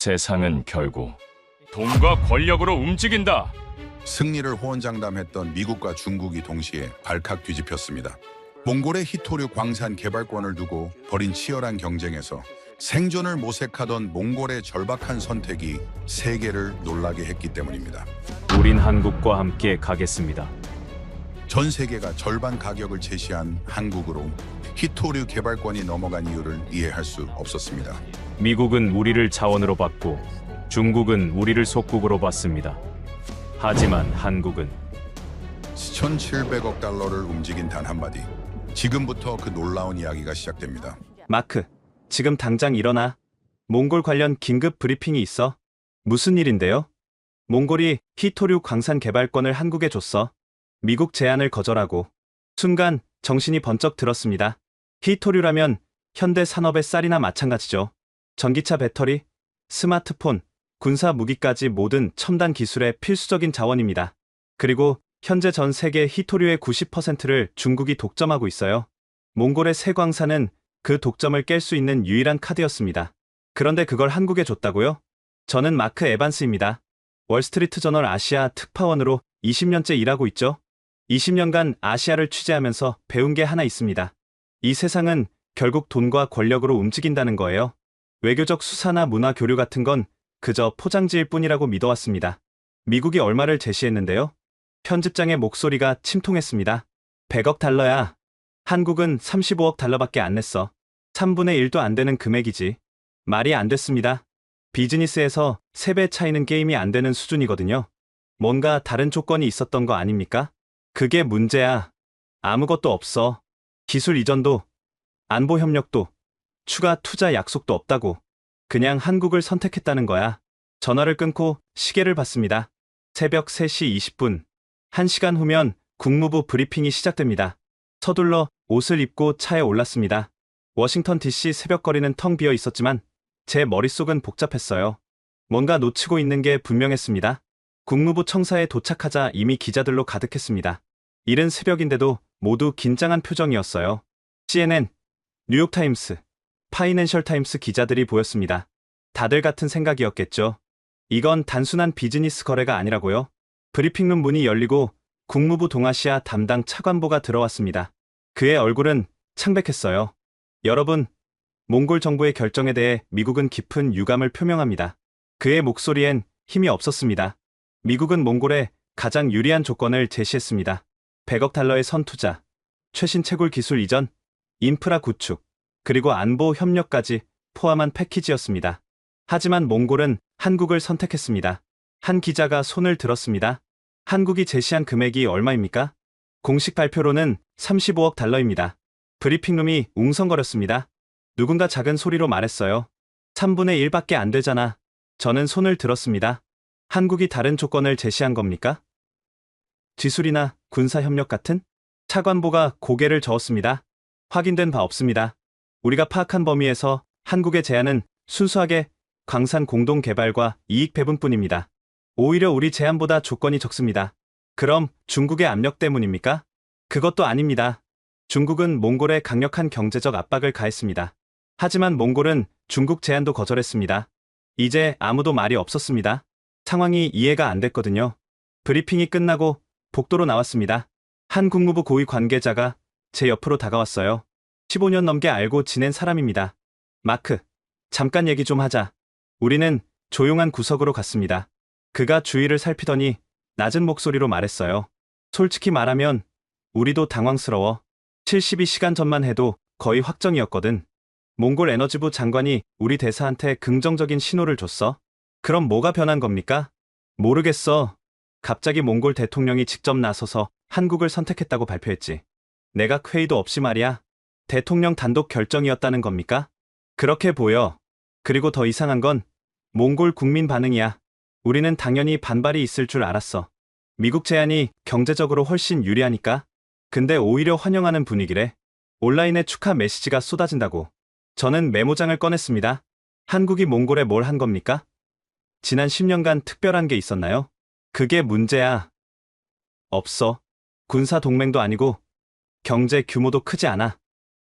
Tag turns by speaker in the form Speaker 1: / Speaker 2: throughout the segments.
Speaker 1: 세상은 결국 돈과 권력으로 움직인다.
Speaker 2: 승리를 호언장담했던 미국과 중국이 동시에 발칵 뒤집혔습니다. 몽골의 히토류 광산 개발권을 두고 벌인 치열한 경쟁에서 생존을 모색하던 몽골의 절박한 선택이 세계를 놀라게 했기 때문입니다.
Speaker 3: 우린 한국과 함께 가겠습니다.
Speaker 2: 전 세계가 절반 가격을 제시한 한국으로 히토류 개발권이 넘어간 이유를 이해할 수 없었습니다.
Speaker 3: 미국은 우리를 자원으로 받고 중국은 우리를 속국으로 받습니다. 하지만 한국은
Speaker 2: 1,700억 달러를 움직인 단 한마디. 지금부터 그 놀라운 이야기가 시작됩니다.
Speaker 4: 마크, 지금 당장 일어나. 몽골 관련 긴급 브리핑이 있어. 무슨 일인데요? 몽골이 히토류 광산 개발권을 한국에 줬어. 미국 제안을 거절하고. 순간 정신이 번쩍 들었습니다. 히토류라면 현대 산업의 쌀이나 마찬가지죠. 전기차 배터리, 스마트폰, 군사 무기까지 모든 첨단 기술의 필수적인 자원입니다. 그리고 현재 전 세계 히토류의 90%를 중국이 독점하고 있어요. 몽골의 새 광산은 그 독점을 깰 수 있는 유일한 카드였습니다. 그런데 그걸 한국에 줬다고요? 저는 마크 에반스입니다. 월스트리트 저널 아시아 특파원으로 20년째 일하고 있죠. 20년간 아시아를 취재하면서 배운 게 하나 있습니다. 이 세상은 결국 돈과 권력으로 움직인다는 거예요. 외교적 수사나 문화 교류 같은 건 그저 포장지일 뿐이라고 믿어왔습니다. 미국이 얼마를 제시했는데요? 편집장의 목소리가 침통했습니다. 100억 달러야. 한국은 35억 달러밖에 안 냈어. 3분의 1도 안 되는 금액이지. 말이 안 됐습니다. 비즈니스에서 3배 차이는 게임이 안 되는 수준이거든요. 뭔가 다른 조건이 있었던 거 아닙니까? 그게 문제야. 아무것도 없어. 기술 이전도, 안보 협력도, 추가 투자 약속도 없다고. 그냥 한국을 선택했다는 거야. 전화를 끊고 시계를 봤습니다. 새벽 3시 20분. 1시간 후면 국무부 브리핑이 시작됩니다. 서둘러 옷을 입고 차에 올랐습니다. 워싱턴 DC 새벽거리는 텅 비어 있었지만 제 머릿속은 복잡했어요. 뭔가 놓치고 있는 게 분명했습니다. 국무부 청사에 도착하자 이미 기자들로 가득했습니다. 이른 새벽인데도 모두 긴장한 표정이었어요. CNN, 뉴욕타임스, 파이낸셜타임스 기자들이 보였습니다. 다들 같은 생각이었겠죠. 이건 단순한 비즈니스 거래가 아니라고요. 브리핑룸 문이 열리고 국무부 동아시아 담당 차관보가 들어왔습니다. 그의 얼굴은 창백했어요. 여러분, 몽골 정부의 결정에 대해 미국은 깊은 유감을 표명합니다. 그의 목소리엔 힘이 없었습니다. 미국은 몽골에 가장 유리한 조건을 제시했습니다. 100억 달러의 선투자, 최신 채굴 기술 이전, 인프라 구축, 그리고 안보 협력까지 포함한 패키지였습니다. 하지만 몽골은 한국을 선택했습니다. 한 기자가 손을 들었습니다. 한국이 제시한 금액이 얼마입니까? 공식 발표로는 35억 달러입니다. 브리핑룸이 웅성거렸습니다. 누군가 작은 소리로 말했어요. 3분의 1밖에 안 되잖아. 저는 손을 들었습니다. 한국이 다른 조건을 제시한 겁니까? 기술이나 군사협력 같은? 차관보가 고개를 저었습니다. 확인된 바 없습니다. 우리가 파악한 범위에서 한국의 제안은 순수하게 광산 공동 개발과 이익 배분뿐입니다. 오히려 우리 제안보다 조건이 적습니다. 그럼 중국의 압력 때문입니까? 그것도 아닙니다. 중국은 몽골에 강력한 경제적 압박을 가했습니다. 하지만 몽골은 중국 제안도 거절했습니다. 이제 아무도 말이 없었습니다. 상황이 이해가 안 됐거든요. 브리핑이 끝나고 복도로 나왔습니다. 한 국무부 고위 관계자가 제 옆으로 다가왔어요. 15년 넘게 알고 지낸 사람입니다. 마크, 잠깐 얘기 좀 하자. 우리는 조용한 구석으로 갔습니다. 그가 주위를 살피더니 낮은 목소리로 말했어요. 솔직히 말하면 우리도 당황스러워. 72시간 전만 해도 거의 확정이었거든. 몽골 에너지부 장관이 우리 대사한테 긍정적인 신호를 줬어. 그럼 뭐가 변한 겁니까? 모르겠어. 갑자기 몽골 대통령이 직접 나서서 한국을 선택했다고 발표했지. 내각 회의도 없이 말이야. 대통령 단독 결정이었다는 겁니까? 그렇게 보여. 그리고 더 이상한 건 몽골 국민 반응이야. 우리는 당연히 반발이 있을 줄 알았어. 미국 제안이 경제적으로 훨씬 유리하니까. 근데 오히려 환영하는 분위기래. 온라인에 축하 메시지가 쏟아진다고. 저는 메모장을 꺼냈습니다. 한국이 몽골에 뭘 한 겁니까? 지난 10년간 특별한 게 있었나요? 그게 문제야. 없어. 군사 동맹도 아니고 경제 규모도 크지 않아.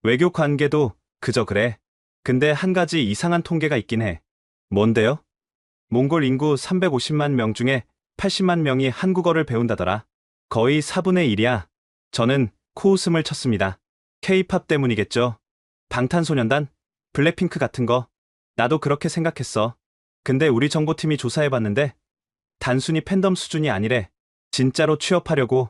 Speaker 4: 외교 관계도 그저 그래. 근데 한 가지 이상한 통계가 있긴 해. 뭔데요? 몽골 인구 350만 명 중에 80만 명이 한국어를 배운다더라. 거의 4분의 1이야. 저는 코웃음을 쳤습니다. K-팝 때문이겠죠. 방탄소년단, 블랙핑크 같은 거. 나도 그렇게 생각했어. 근데 우리 정보팀이 조사해봤는데 단순히 팬덤 수준이 아니래. 진짜로 취업하려고,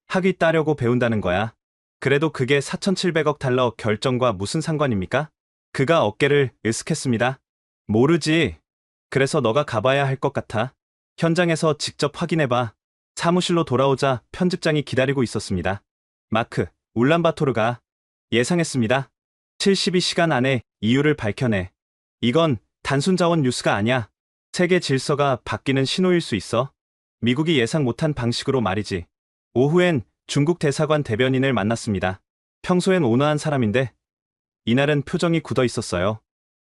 Speaker 4: 학위 따려고 배운다는 거야. 그래도 그게 4,700억 달러 결정과 무슨 상관입니까? 그가 어깨를 으쓱했습니다. 모르지. 그래서 너가 가봐야 할 것 같아. 현장에서 직접 확인해봐. 사무실로 돌아오자 편집장이 기다리고 있었습니다. 마크, 울란바토르가 예상했습니다. 72시간 안에 이유를 밝혀내. 이건 단순 자원 뉴스가 아니야. 세계 질서가 바뀌는 신호일 수 있어. 미국이 예상 못한 방식으로 말이지. 오후엔 중국 대사관 대변인을 만났습니다. 평소엔 온화한 사람인데 이날은 표정이 굳어 있었어요.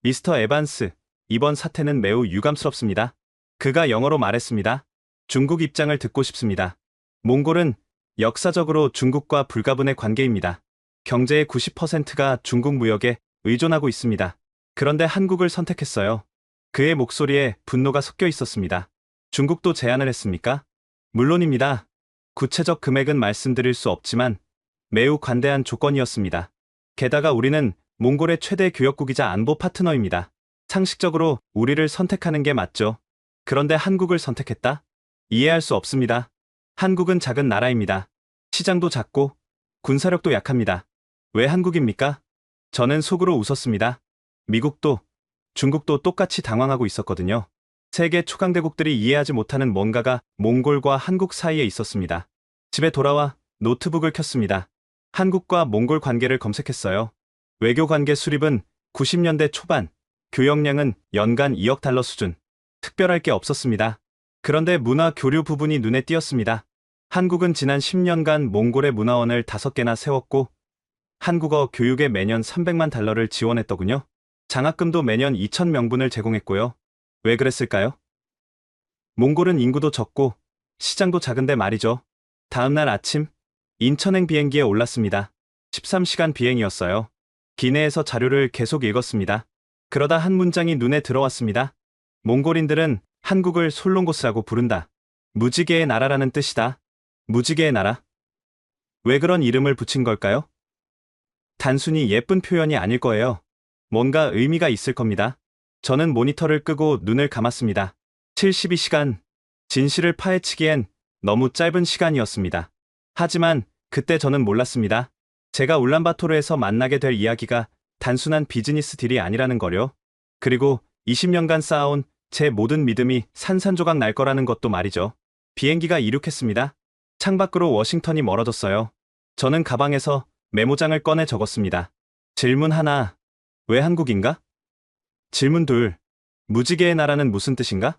Speaker 4: 미스터 에반스, 이번 사태는 매우 유감스럽습니다. 그가 영어로 말했습니다. 중국 입장을 듣고 싶습니다. 몽골은 역사적으로 중국과 불가분의 관계입니다. 경제의 90%가 중국 무역에 의존하고 있습니다. 그런데 한국을 선택했어요. 그의 목소리에 분노가 섞여 있었습니다. 중국도 제안을 했습니까? 물론입니다. 구체적 금액은 말씀드릴 수 없지만 매우 관대한 조건이었습니다. 게다가 우리는 몽골의 최대 교역국이자 안보 파트너입니다. 상식적으로 우리를 선택하는 게 맞죠. 그런데 한국을 선택했다? 이해할 수 없습니다. 한국은 작은 나라입니다. 시장도 작고 군사력도 약합니다. 왜 한국입니까? 저는 속으로 웃었습니다. 미국도 중국도 똑같이 당황하고 있었거든요. 세계 초강대국들이 이해하지 못하는 뭔가가 몽골과 한국 사이에 있었습니다. 집에 돌아와 노트북을 켰습니다. 한국과 몽골 관계를 검색했어요. 외교 관계 수립은 90년대 초반, 교역량은 연간 2억 달러 수준. 특별할 게 없었습니다. 그런데 문화 교류 부분이 눈에 띄었습니다. 한국은 지난 10년간 몽골의 문화원을 5개나 세웠고 한국어 교육에 매년 300만 달러를 지원했더군요. 장학금도 매년 2,000명분을 제공했고요. 왜 그랬을까요? 몽골은 인구도 적고 시장도 작은데 말이죠. 다음날 아침 인천행 비행기에 올랐습니다. 13시간 비행이었어요. 기내에서 자료를 계속 읽었습니다. 그러다 한 문장이 눈에 들어왔습니다. 몽골인들은 한국을 솔롱고스라고 부른다. 무지개의 나라라는 뜻이다. 무지개의 나라? 왜 그런 이름을 붙인 걸까요? 단순히 예쁜 표현이 아닐 거예요. 뭔가 의미가 있을 겁니다. 저는 모니터를 끄고 눈을 감았습니다. 72시간. 진실을 파헤치기엔 너무 짧은 시간이었습니다. 하지만 그때 저는 몰랐습니다. 제가 울란바토르에서 만나게 될 이야기가 단순한 비즈니스 딜이 아니라는 거요. 그리고 20년간 쌓아온 제 모든 믿음이 산산조각 날 거라는 것도 말이죠. 비행기가 이륙했습니다. 창밖으로 워싱턴이 멀어졌어요. 저는 가방에서 메모장을 꺼내 적었습니다. 질문 하나. 왜 한국인가? 질문 둘. 무지개의 나라는 무슨 뜻인가?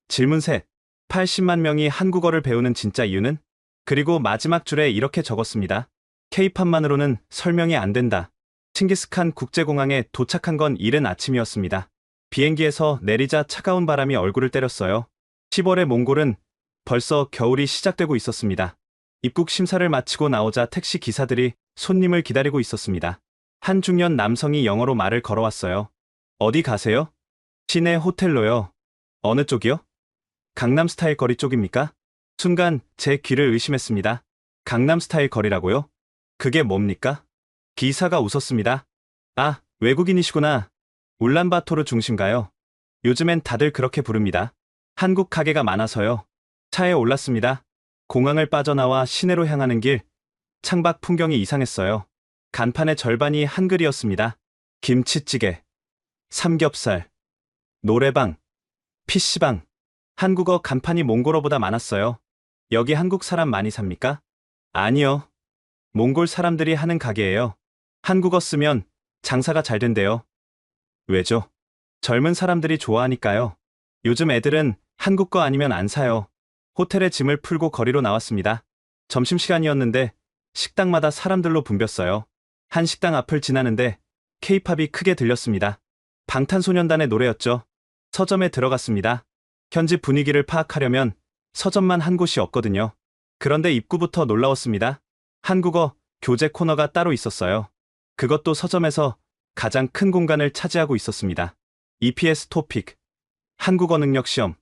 Speaker 4: 질문 셋. 80만 명이 한국어를 배우는 진짜 이유는? 그리고 마지막 줄에 이렇게 적었습니다. K-팝만으로는 설명이 안 된다. 칭기스칸 국제공항에 도착한 건 이른 아침이었습니다. 비행기에서 내리자 차가운 바람이 얼굴을 때렸어요. 10월의 몽골은 벌써 겨울이 시작되고 있었습니다. 입국 심사를 마치고 나오자 택시 기사들이 손님을 기다리고 있었습니다. 한 중년 남성이 영어로 말을 걸어왔어요. 어디 가세요? 시내 호텔로요. 어느 쪽이요? 강남스타일 거리 쪽입니까? 순간 제 귀를 의심했습니다. 강남스타일 거리라고요? 그게 뭡니까? 기사가 웃었습니다. 아, 외국인이시구나. 울란바토르 중심가요? 요즘엔 다들 그렇게 부릅니다. 한국 가게가 많아서요. 차에 올랐습니다. 공항을 빠져나와 시내로 향하는 길, 창밖 풍경이 이상했어요. 간판의 절반이 한글이었습니다. 김치찌개, 삼겹살, 노래방, PC방. 한국어 간판이 몽골어보다 많았어요. 여기 한국 사람 많이 삽니까? 아니요. 몽골 사람들이 하는 가게예요. 한국어 쓰면 장사가 잘 된대요. 왜죠? 젊은 사람들이 좋아하니까요. 요즘 애들은 한국 거 아니면 안 사요. 호텔에 짐을 풀고 거리로 나왔습니다. 점심시간이었는데 식당마다 사람들로 붐볐어요. 한 식당 앞을 지나는데 K-팝이 크게 들렸습니다. 방탄소년단의 노래였죠. 서점에 들어갔습니다. 현지 분위기를 파악하려면 서점만 한 곳이 없거든요. 그런데 입구부터 놀라웠습니다. 한국어 교재 코너가 따로 있었어요. 그것도 서점에서 가장 큰 공간을 차지하고 있었습니다. EPS 토픽, 한국어 능력 시험,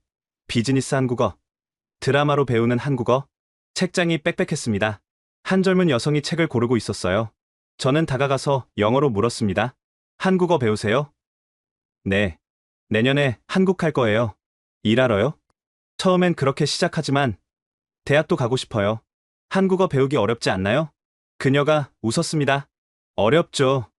Speaker 4: 비즈니스 한국어, 드라마로 배우는 한국어, 책장이 빽빽했습니다. 한 젊은 여성이 책을 고르고 있었어요. 저는 다가가서 영어로 물었습니다. 한국어 배우세요? 네. 내년에 한국 갈 거예요. 일하러요? 처음엔 그렇게 시작하지만 대학도 가고 싶어요. 한국어 배우기 어렵지 않나요? 그녀가 웃었습니다. 어렵죠.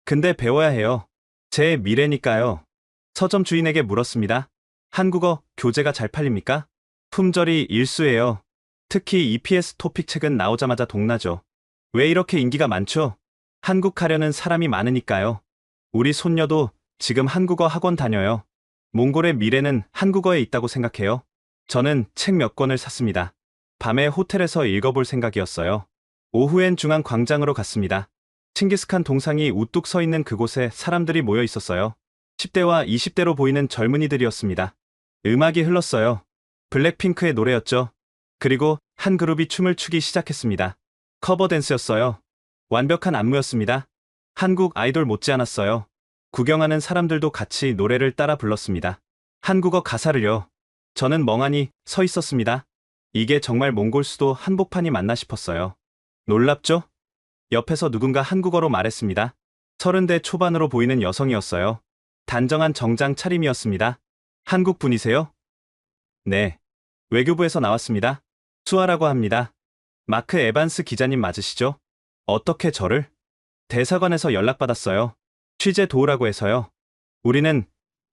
Speaker 4: 근데 배워야 해요. 제 미래니까요. 서점 주인에게 물었습니다. 한국어 교재가 잘 팔립니까? 품절이 일수예요. 특히 EPS 토픽 책은 나오자마자 동나죠. 왜 이렇게 인기가 많죠? 한국 가려는 사람이 많으니까요. 우리 손녀도 지금 한국어 학원 다녀요. 몽골의 미래는 한국어에 있다고 생각해요. 저는 책 몇 권을 샀습니다. 밤에 호텔에서 읽어볼 생각이었어요. 오후엔 중앙 광장으로 갔습니다. 칭기스칸 동상이 우뚝 서 있는 그곳에 사람들이 모여 있었어요. 10대와 20대로 보이는 젊은이들이었습니다. 음악이 흘렀어요. 블랙핑크의 노래였죠. 그리고 한 그룹이 춤을 추기 시작했습니다. 커버 댄스였어요. 완벽한 안무였습니다. 한국 아이돌 못지않았어요. 구경하는 사람들도 같이 노래를 따라 불렀습니다. 한국어 가사를요. 저는 멍하니 서 있었습니다. 이게 정말 몽골 수도 한복판이 맞나 싶었어요. 놀랍죠? 옆에서 누군가 한국어로 말했습니다. 30대 초반으로 보이는 여성이었어요. 단정한 정장 차림이었습니다. 한국 분이세요? 네. 외교부에서 나왔습니다. 수아라고 합니다. 마크 에반스 기자님 맞으시죠? 어떻게 저를? 대사관에서 연락받았어요. 취재 도우라고 해서요. 우리는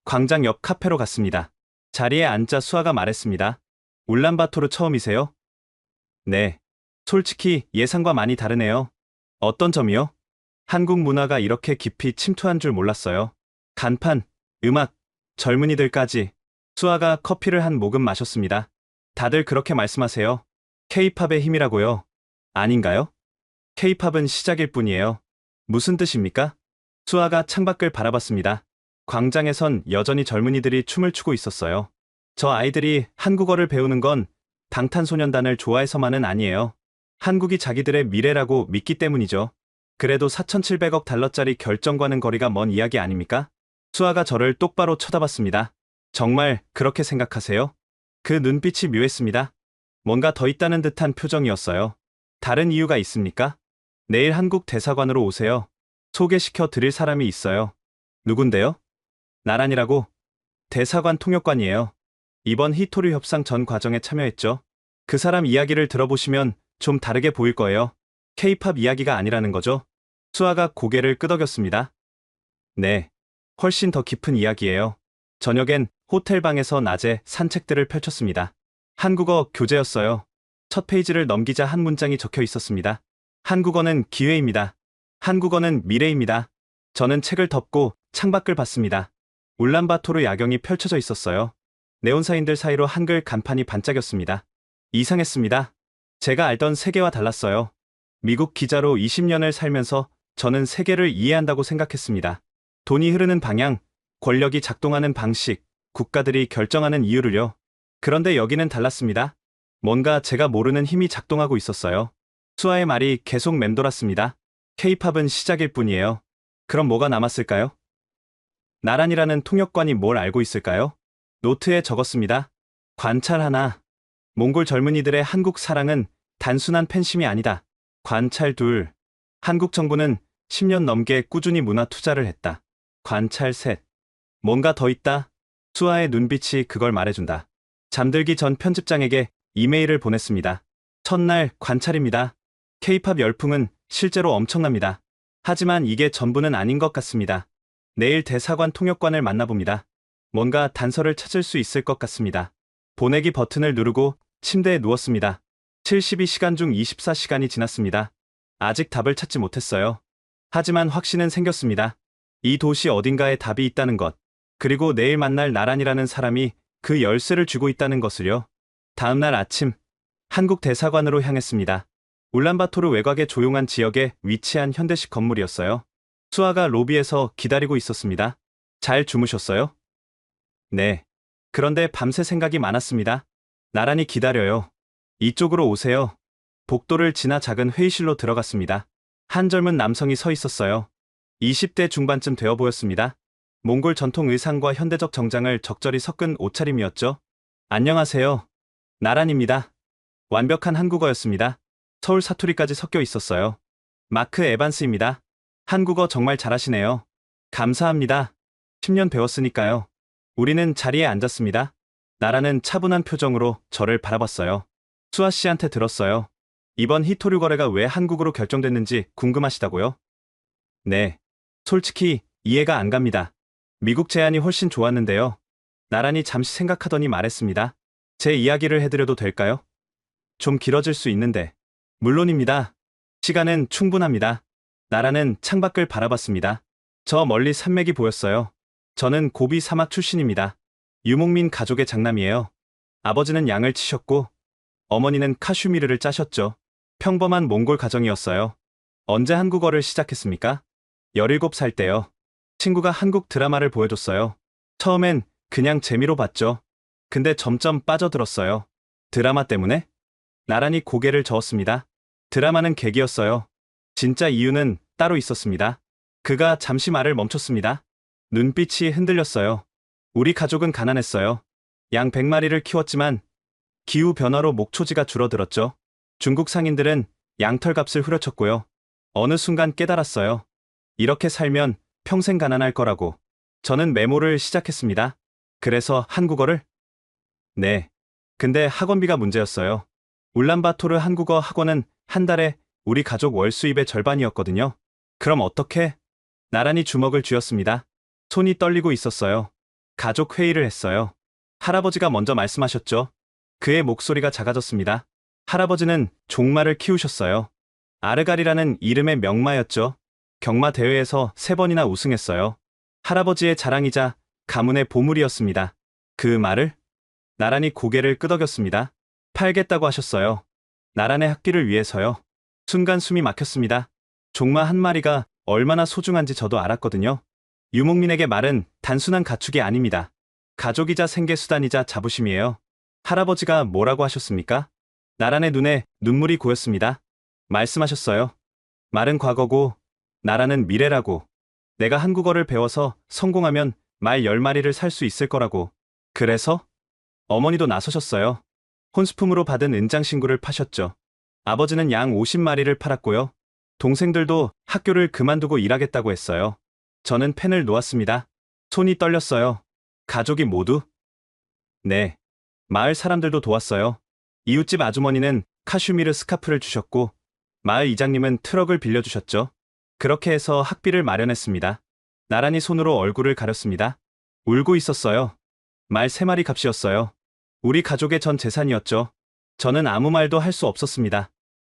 Speaker 4: 광장 옆 카페로 갔습니다. 자리에 앉자 수아가 말했습니다. 울란바토르 처음이세요? 네. 솔직히 예상과 많이 다르네요. 어떤 점이요? 한국 문화가 이렇게 깊이 침투한 줄 몰랐어요. 간판, 음악, 젊은이들까지. 수아가 커피를 한 모금 마셨습니다. 다들 그렇게 말씀하세요. K-팝의 힘이라고요. 아닌가요? K-팝은 시작일 뿐이에요. 무슨 뜻입니까? 수아가 창밖을 바라봤습니다. 광장에선 여전히 젊은이들이 춤을 추고 있었어요. 저 아이들이 한국어를 배우는 건 방탄소년단을 좋아해서만은 아니에요. 한국이 자기들의 미래라고 믿기 때문이죠. 그래도 4,700억 달러짜리 결정과는 거리가 먼 이야기 아닙니까? 수아가 저를 똑바로 쳐다봤습니다. 정말 그렇게 생각하세요? 그 눈빛이 묘했습니다. 뭔가 더 있다는 듯한 표정이었어요. 다른 이유가 있습니까? 내일 한국 대사관으로 오세요. 소개시켜 드릴 사람이 있어요. 누군데요? 나란이라고. 대사관 통역관이에요. 이번 히토류 협상 전 과정에 참여했죠. 그 사람 이야기를 들어보시면 좀 다르게 보일 거예요. K-팝 이야기가 아니라는 거죠. 수아가 고개를 끄덕였습니다. 네. 훨씬 더 깊은 이야기예요. 저녁엔 호텔방에서 낮에 산책들을 펼쳤습니다. 한국어 교재였어요. 첫 페이지를 넘기자 한 문장이 적혀 있었습니다. 한국어는 기회입니다. 한국어는 미래입니다. 저는 책을 덮고 창밖을 봤습니다. 울란바토르 야경이 펼쳐져 있었어요. 네온사인들 사이로 한글 간판이 반짝였습니다. 이상했습니다. 제가 알던 세계와 달랐어요. 미국 기자로 20년을 살면서 저는 세계를 이해한다고 생각했습니다. 돈이 흐르는 방향, 권력이 작동하는 방식, 국가들이 결정하는 이유를요. 그런데 여기는 달랐습니다. 뭔가 제가 모르는 힘이 작동하고 있었어요. 수아의 말이 계속 맴돌았습니다. K-팝은 시작일 뿐이에요. 그럼 뭐가 남았을까요? 나란이라는 통역관이 뭘 알고 있을까요? 노트에 적었습니다. 관찰 하나. 몽골 젊은이들의 한국 사랑은 단순한 팬심이 아니다. 관찰 둘. 한국 정부는 10년 넘게 꾸준히 문화 투자를 했다. 관찰 셋. 뭔가 더 있다. 수아의 눈빛이 그걸 말해준다. 잠들기 전 편집장에게 이메일을 보냈습니다. 첫날 관찰입니다. K-팝 열풍은 실제로 엄청납니다. 하지만 이게 전부는 아닌 것 같습니다. 내일 대사관 통역관을 만나봅니다. 뭔가 단서를 찾을 수 있을 것 같습니다. 보내기 버튼을 누르고 침대에 누웠습니다. 72시간 중 24시간이 지났습니다. 아직 답을 찾지 못했어요. 하지만 확신은 생겼습니다. 이 도시 어딘가에 답이 있다는 것, 그리고 내일 만날 나란이라는 사람이 그 열쇠를 쥐고 있다는 것을요. 다음날 아침, 한국 대사관으로 향했습니다. 울란바토르 외곽의 조용한 지역에 위치한 현대식 건물이었어요. 수아가 로비에서 기다리고 있었습니다. 잘 주무셨어요? 네. 그런데 밤새 생각이 많았습니다. 나란히 기다려요. 이쪽으로 오세요. 복도를 지나 작은 회의실로 들어갔습니다. 한 젊은 남성이 서 있었어요. 20대 중반쯤 되어 보였습니다. 몽골 전통 의상과 현대적 정장을 적절히 섞은 옷차림이었죠. 안녕하세요. 나란입니다. 완벽한 한국어였습니다. 서울 사투리까지 섞여 있었어요. 마크 에반스입니다. 한국어 정말 잘하시네요. 감사합니다. 10년 배웠으니까요. 우리는 자리에 앉았습니다. 나라는 차분한 표정으로 저를 바라봤어요. 수아 씨한테 들었어요. 이번 히토류 거래가 왜 한국으로 결정됐는지 궁금하시다고요? 네. 솔직히 이해가 안 갑니다. 미국 제안이 훨씬 좋았는데요. 나란히 잠시 생각하더니 말했습니다. 제 이야기를 해드려도 될까요? 좀 길어질 수 있는데. 물론입니다. 시간은 충분합니다. 나라는 창밖을 바라봤습니다. 저 멀리 산맥이 보였어요. 저는 고비 사막 출신입니다. 유목민 가족의 장남이에요. 아버지는 양을 치셨고 어머니는 카슈미르를 짜셨죠. 평범한 몽골 가정이었어요. 언제 한국어를 시작했습니까? 17살 때요. 친구가 한국 드라마를 보여줬어요. 처음엔 그냥 재미로 봤죠. 근데 점점 빠져들었어요. 드라마 때문에? 나란히 고개를 저었습니다. 드라마는 계기였어요. 진짜 이유는 따로 있었습니다. 그가 잠시 말을 멈췄습니다. 눈빛이 흔들렸어요. 우리 가족은 가난했어요. 양 100마리를 키웠지만 기후 변화로 목초지가 줄어들었죠. 중국 상인들은 양털 값을 후려쳤고요. 어느 순간 깨달았어요. 이렇게 살면 평생 가난할 거라고. 저는 메모를 시작했습니다. 그래서 한국어를? 네. 근데 학원비가 문제였어요. 울란바토르 한국어 학원은 한 달에 우리 가족 월 수입의 절반이었거든요. 그럼 어떻게? 나란히 주먹을 쥐었습니다. 손이 떨리고 있었어요. 가족 회의를 했어요. 할아버지가 먼저 말씀하셨죠. 그의 목소리가 작아졌습니다. 할아버지는 종마를 키우셨어요. 아르갈이라는 이름의 명마였죠. 경마 대회에서 3번이나 우승했어요. 할아버지의 자랑이자 가문의 보물이었습니다. 그 말을? 나란히 고개를 끄덕였습니다. 팔겠다고 하셨어요. 나란의 학비를 위해서요. 순간 숨이 막혔습니다. 종마 한 마리가 얼마나 소중한지 저도 알았거든요. 유목민에게 말은 단순한 가축이 아닙니다. 가족이자 생계수단이자 자부심이에요. 할아버지가 뭐라고 하셨습니까? 나란의 눈에 눈물이 고였습니다. 말씀하셨어요. 말은 과거고 나라는 미래라고. 내가 한국어를 배워서 성공하면 말 10마리를 살 수 있을 거라고. 그래서? 어머니도 나서셨어요. 혼수품으로 받은 은장신구를 파셨죠. 아버지는 양 50마리를 팔았고요. 동생들도 학교를 그만두고 일하겠다고 했어요. 저는 펜을 놓았습니다. 손이 떨렸어요. 가족이 모두? 네. 마을 사람들도 도왔어요. 이웃집 아주머니는 카슈미르 스카프를 주셨고 마을 이장님은 트럭을 빌려주셨죠. 그렇게 해서 학비를 마련했습니다. 나란히 손으로 얼굴을 가렸습니다. 울고 있었어요. 말 3마리 값이었어요. 우리 가족의 전 재산이었죠. 저는 아무 말도 할 수 없었습니다.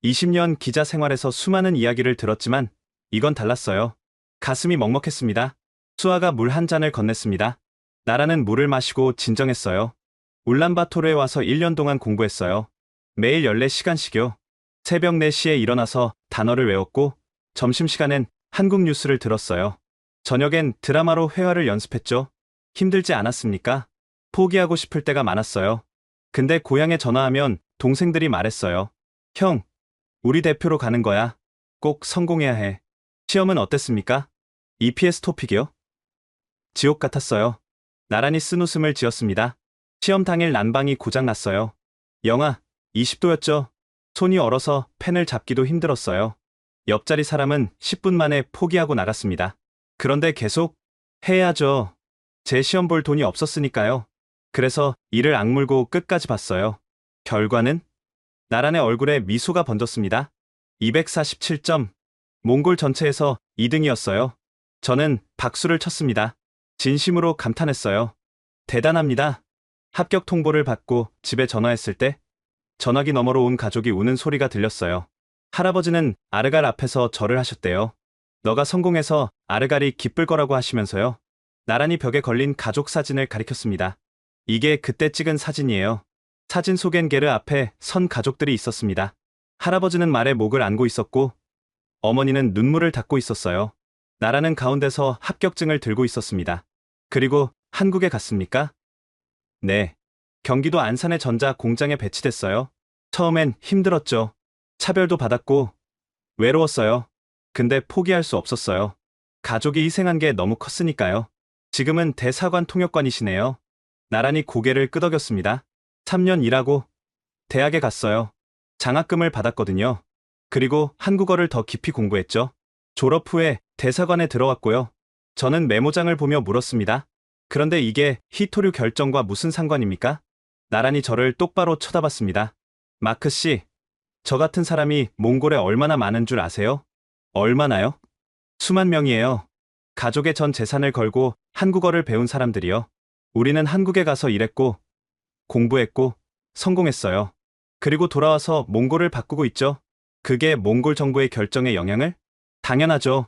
Speaker 4: 20년 기자 생활에서 수많은 이야기를 들었지만 이건 달랐어요. 가슴이 먹먹했습니다. 수아가 물 한 잔을 건넸습니다. 나라는 물을 마시고 진정했어요. 울란바토르에 와서 1년 동안 공부했어요. 매일 14시간씩요. 새벽 4시에 일어나서 단어를 외웠고 점심시간엔 한국 뉴스를 들었어요. 저녁엔 드라마로 회화를 연습했죠. 힘들지 않았습니까? 포기하고 싶을 때가 많았어요. 근데 고향에 전화하면 동생들이 말했어요. 형, 우리 대표로 가는 거야. 꼭 성공해야 해. 시험은 어땠습니까? EPS 토픽이요? 지옥 같았어요. 나란히 쓴웃음을 지었습니다. 시험 당일 난방이 고장났어요. 영하 20도였죠. 손이 얼어서 펜을 잡기도 힘들었어요. 옆자리 사람은 10분 만에 포기하고 나갔습니다. 그런데 계속 해야죠. 제 시험 볼 돈이 없었으니까요. 그래서 이를 악물고 끝까지 봤어요. 결과는? 나란의 얼굴에 미소가 번졌습니다. 247점. 몽골 전체에서 2등이었어요. 저는 박수를 쳤습니다. 진심으로 감탄했어요. 대단합니다. 합격 통보를 받고 집에 전화했을 때 전화기 너머로 온 가족이 우는 소리가 들렸어요. 할아버지는 아르갈 앞에서 절을 하셨대요. 너가 성공해서 아르갈이 기쁠 거라고 하시면서요. 나란히 벽에 걸린 가족 사진을 가리켰습니다. 이게 그때 찍은 사진이에요. 사진 속엔 게르 앞에 선 가족들이 있었습니다. 할아버지는 말에 목을 안고 있었고 어머니는 눈물을 닦고 있었어요. 나라는 가운데서 합격증을 들고 있었습니다. 그리고 한국에 갔습니까? 네. 경기도 안산의 전자 공장에 배치됐어요. 처음엔 힘들었죠. 차별도 받았고 외로웠어요. 근데 포기할 수 없었어요. 가족이 희생한 게 너무 컸으니까요. 지금은 대사관 통역관이시네요. 나란히 고개를 끄덕였습니다. 3년 일하고 대학에 갔어요. 장학금을 받았거든요. 그리고 한국어를 더 깊이 공부했죠. 졸업 후에 대사관에 들어왔고요. 저는 메모장을 보며 물었습니다. 그런데 이게 히토류 결정과 무슨 상관입니까? 나란히 저를 똑바로 쳐다봤습니다. 마크 씨, 저 같은 사람이 몽골에 얼마나 많은 줄 아세요? 얼마나요? 수만 명이에요. 가족의 전 재산을 걸고 한국어를 배운 사람들이요. 우리는 한국에 가서 일했고, 공부했고, 성공했어요. 그리고 돌아와서 몽골을 바꾸고 있죠. 그게 몽골 정부의 결정에 영향을? 당연하죠.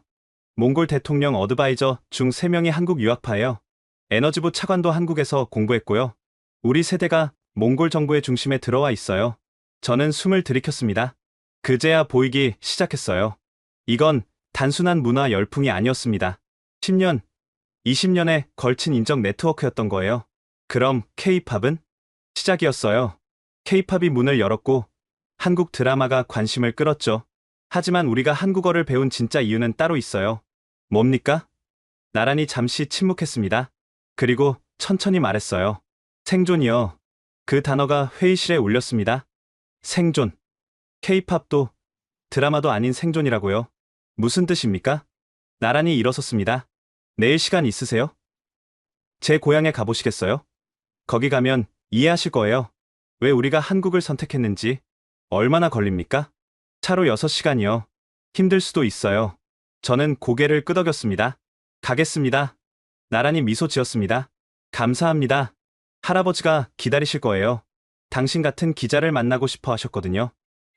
Speaker 4: 몽골 대통령 어드바이저 중 3명이 한국 유학파예요. 에너지부 차관도 한국에서 공부했고요. 우리 세대가 몽골 정부의 중심에 들어와 있어요. 저는 숨을 들이켰습니다. 그제야 보이기 시작했어요. 이건 단순한 문화 열풍이 아니었습니다. 10년, 20년에 걸친 인적 네트워크였던 거예요. 그럼 K-팝은? 시작이었어요. K-팝이 문을 열었고 한국 드라마가 관심을 끌었죠. 하지만 우리가 한국어를 배운 진짜 이유는 따로 있어요. 뭡니까? 나란히 잠시 침묵했습니다. 그리고 천천히 말했어요. 생존이요. 그 단어가 회의실에 울렸습니다. 생존. K-팝도 드라마도 아닌 생존이라고요. 무슨 뜻입니까? 나란히 일어섰습니다. 내일 시간 있으세요? 제 고향에 가보시겠어요? 거기 가면 이해하실 거예요. 왜 우리가 한국을 선택했는지. 얼마나 걸립니까? 차로 6시간이요. 힘들 수도 있어요. 저는 고개를 끄덕였습니다. 가겠습니다. 나란히 미소 지었습니다. 감사합니다. 할아버지가 기다리실 거예요. 당신 같은 기자를 만나고 싶어 하셨거든요.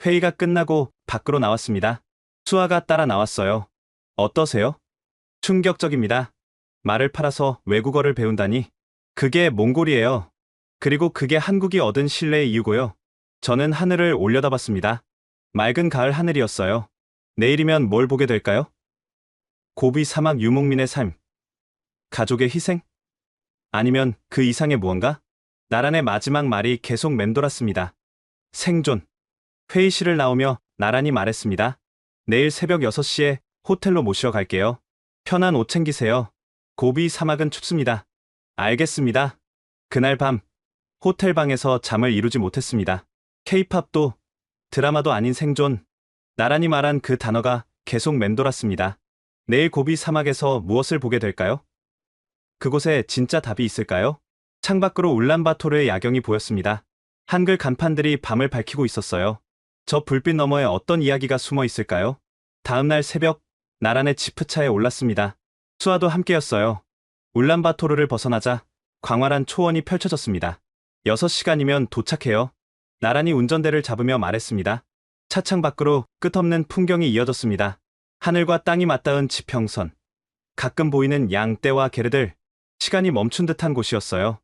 Speaker 4: 회의가 끝나고 밖으로 나왔습니다. 수아가 따라 나왔어요. 어떠세요? 충격적입니다. 말을 팔아서 외국어를 배운다니. 그게 몽골이에요. 그리고 그게 한국이 얻은 신뢰의 이유고요. 저는 하늘을 올려다봤습니다. 맑은 가을 하늘이었어요. 내일이면 뭘 보게 될까요? 고비 사막 유목민의 삶. 가족의 희생? 아니면 그 이상의 무언가? 나란의 마지막 말이 계속 맴돌았습니다. 생존. 회의실을 나오며 나란히 말했습니다. 내일 새벽 6시에 호텔로 모시러 갈게요. 편한 옷 챙기세요. 고비 사막은 춥습니다. 알겠습니다. 그날 밤 호텔 방에서 잠을 이루지 못했습니다. K-팝도 드라마도 아닌 생존. 나란히 말한 그 단어가 계속 맴돌았습니다. 내일 고비 사막에서 무엇을 보게 될까요? 그곳에 진짜 답이 있을까요? 창밖으로 울란바토르의 야경이 보였습니다. 한글 간판들이 밤을 밝히고 있었어요. 저 불빛 너머에 어떤 이야기가 숨어 있을까요? 다음날 새벽, 나란의 지프차에 올랐습니다. 수아도 함께였어요. 울란바토르를 벗어나자 광활한 초원이 펼쳐졌습니다. 6시간이면 도착해요. 나란히 운전대를 잡으며 말했습니다. 차창 밖으로 끝없는 풍경이 이어졌습니다. 하늘과 땅이 맞닿은 지평선. 가끔 보이는 양떼와 게르들. 시간이 멈춘 듯한 곳이었어요.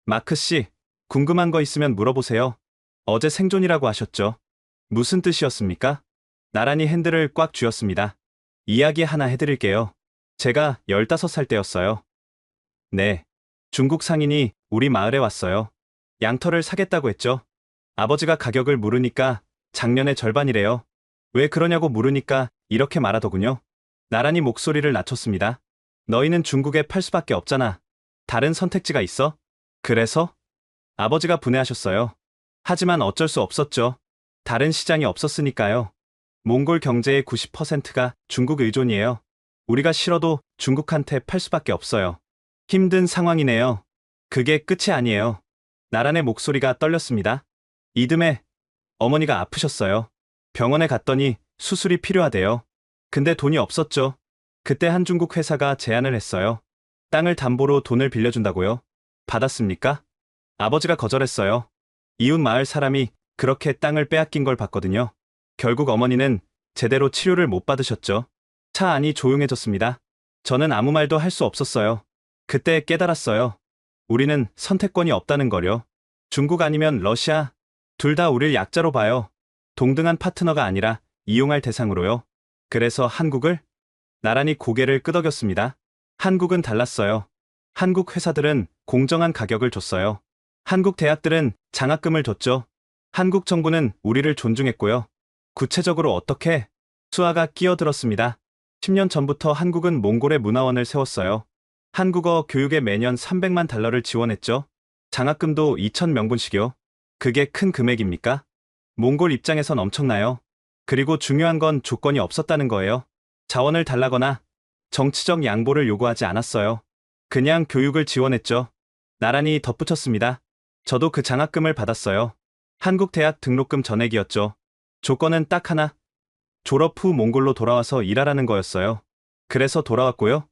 Speaker 4: 마크 씨, 궁금한 거 있으면 물어보세요. 어제 생존이라고 하셨죠? 무슨 뜻이었습니까? 나란히 핸들을 꽉 쥐었습니다. 이야기 하나 해드릴게요. 제가 15살 때였어요. 네. 중국 상인이 우리 마을에 왔어요. 양털을 사겠다고 했죠. 아버지가 가격을 물으니까 작년의 절반이래요. 왜 그러냐고 물으니까 이렇게 말하더군요. 나란히 목소리를 낮췄습니다. 너희는 중국에 팔 수밖에 없잖아. 다른 선택지가 있어? 그래서? 아버지가 분해하셨어요. 하지만 어쩔 수 없었죠. 다른 시장이 없었으니까요. 몽골 경제의 90%가 중국 의존이에요. 우리가 싫어도 중국한테 팔 수밖에 없어요. 힘든 상황이네요. 그게 끝이 아니에요. 나란의 목소리가 떨렸습니다. 이듬해 어머니가 아프셨어요. 병원에 갔더니 수술이 필요하대요. 근데 돈이 없었죠. 그때 한 중국 회사가 제안을 했어요. 땅을 담보로 돈을 빌려준다고요. 받았습니까? 아버지가 거절했어요. 이웃 마을 사람이 그렇게 땅을 빼앗긴 걸 봤거든요. 결국 어머니는 제대로 치료를 못 받으셨죠. 차 안이 조용해졌습니다. 저는 아무 말도 할 수 없었어요. 그때 깨달았어요. 우리는 선택권이 없다는 거요. 중국 아니면 러시아. 둘 다 우릴 약자로 봐요. 동등한 파트너가 아니라 이용할 대상으로요. 그래서 한국을? 나란히 고개를 끄덕였습니다. 한국은 달랐어요. 한국 회사들은 공정한 가격을 줬어요. 한국 대학들은 장학금을 줬죠. 한국 정부는 우리를 존중했고요. 구체적으로 어떻게? 수아가 끼어들었습니다. 10년 전부터 한국은 몽골의 문화원을 세웠어요. 한국어 교육에 매년 300만 달러를 지원했죠. 장학금도 2,000명분씩이요. 그게 큰 금액입니까? 몽골 입장에선 엄청나요. 그리고 중요한 건 조건이 없었다는 거예요. 자원을 달라거나 정치적 양보를 요구하지 않았어요. 그냥 교육을 지원했죠. 나란히 덧붙였습니다. 저도 그 장학금을 받았어요. 한국 대학 등록금 전액이었죠. 조건은 딱 하나. 졸업 후 몽골로 돌아와서 일하라는 거였어요. 그래서 돌아왔고요.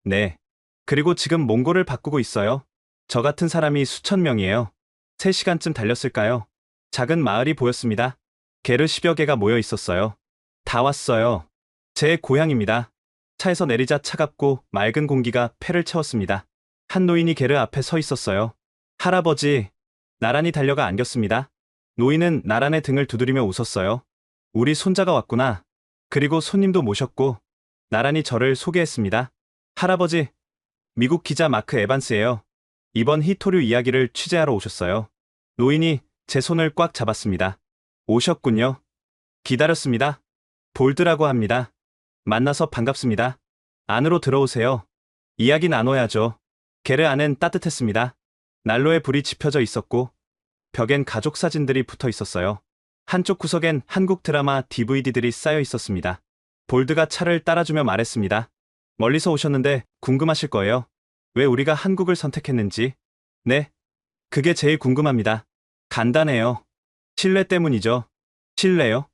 Speaker 4: 네. 그리고 지금 몽골을 바꾸고 있어요. 저 같은 사람이 수천 명이에요. 3시간쯤 달렸을까요? 작은 마을이 보였습니다. 게르 10여 개가 모여 있었어요. 다 왔어요. 제 고향입니다. 차에서 내리자 차갑고 맑은 공기가 폐를 채웠습니다. 한 노인이 게르 앞에 서 있었어요. 할아버지, 나란히 달려가 안겼습니다. 노인은 나란의 등을 두드리며 웃었어요. 우리 손자가 왔구나. 그리고 손님도 모셨고 나란히 저를 소개했습니다. 할아버지, 미국 기자 마크 에반스예요. 이번 히토류 이야기를 취재하러 오셨어요. 노인이 제 손을 꽉 잡았습니다. 오셨군요. 기다렸습니다. 볼드라고 합니다. 만나서 반갑습니다. 안으로 들어오세요. 이야기 나눠야죠. 게르 안은 따뜻했습니다. 난로에 불이 지펴져 있었고 벽엔 가족 사진들이 붙어 있었어요. 한쪽 구석엔 한국 드라마 DVD들이 쌓여 있었습니다. 볼드가 차를 따라주며 말했습니다. 멀리서 오셨는데 궁금하실 거예요. 왜 우리가 한국을 선택했는지. 네, 그게 제일 궁금합니다. 간단해요. 신뢰 때문이죠. 신뢰요?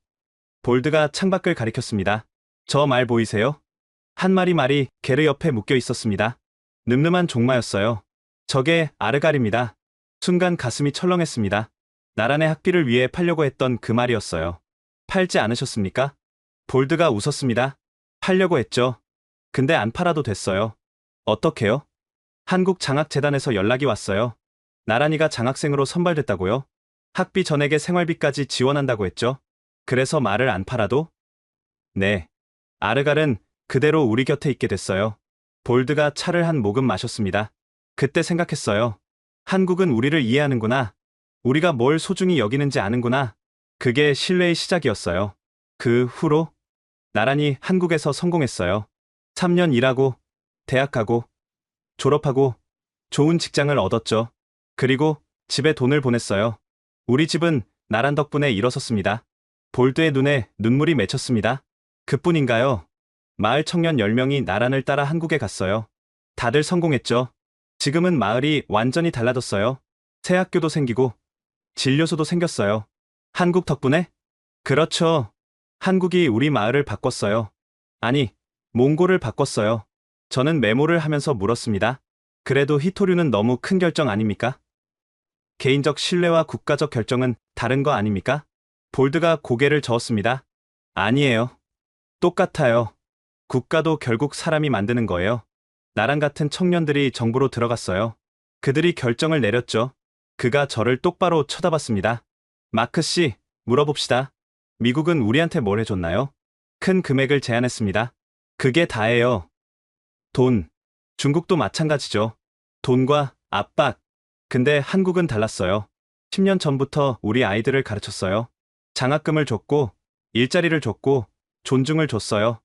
Speaker 4: 볼드가 창밖을 가리켰습니다. 저 말 보이세요? 한 마리 말이 게르 옆에 묶여 있었습니다. 늠름한 종마였어요. 저게 아르갈입니다. 순간 가슴이 철렁했습니다. 나란의 학비를 위해 팔려고 했던 그 말이었어요. 팔지 않으셨습니까? 볼드가 웃었습니다. 팔려고 했죠. 근데 안 팔아도 됐어요. 어떻게요? 한국 장학재단에서 연락이 왔어요. 나란이가 장학생으로 선발됐다고요? 학비 전액의 생활비까지 지원한다고 했죠. 그래서 말을 안 팔아도? 네. 아르갈은 그대로 우리 곁에 있게 됐어요. 볼드가 차를 한 모금 마셨습니다. 그때 생각했어요. 한국은 우리를 이해하는구나. 우리가 뭘 소중히 여기는지 아는구나. 그게 신뢰의 시작이었어요. 그 후로 나란히 한국에서 성공했어요. 3년 일하고 대학 가고 졸업하고 좋은 직장을 얻었죠. 그리고 집에 돈을 보냈어요. 우리 집은 나란 덕분에 일어섰습니다. 볼드의 눈에 눈물이 맺혔습니다. 그뿐인가요? 마을 청년 10명이 나란을 따라 한국에 갔어요. 다들 성공했죠. 지금은 마을이 완전히 달라졌어요. 새 학교도 생기고 진료소도 생겼어요. 한국 덕분에? 그렇죠. 한국이 우리 마을을 바꿨어요. 아니, 몽골을 바꿨어요. 저는 메모를 하면서 물었습니다. 그래도 히토류는 너무 큰 결정 아닙니까? 개인적 신뢰와 국가적 결정은 다른 거 아닙니까? 볼드가 고개를 저었습니다. 아니에요. 똑같아요. 국가도 결국 사람이 만드는 거예요. 나랑 같은 청년들이 정부로 들어갔어요. 그들이 결정을 내렸죠. 그가 저를 똑바로 쳐다봤습니다. 마크 씨, 물어봅시다. 미국은 우리한테 뭘 해줬나요? 큰 금액을 제안했습니다. 그게 다예요. 돈. 중국도 마찬가지죠. 돈과 압박. 근데 한국은 달랐어요. 10년 전부터 우리 아이들을 가르쳤어요. 장학금을 줬고, 일자리를 줬고, 존중을 줬어요.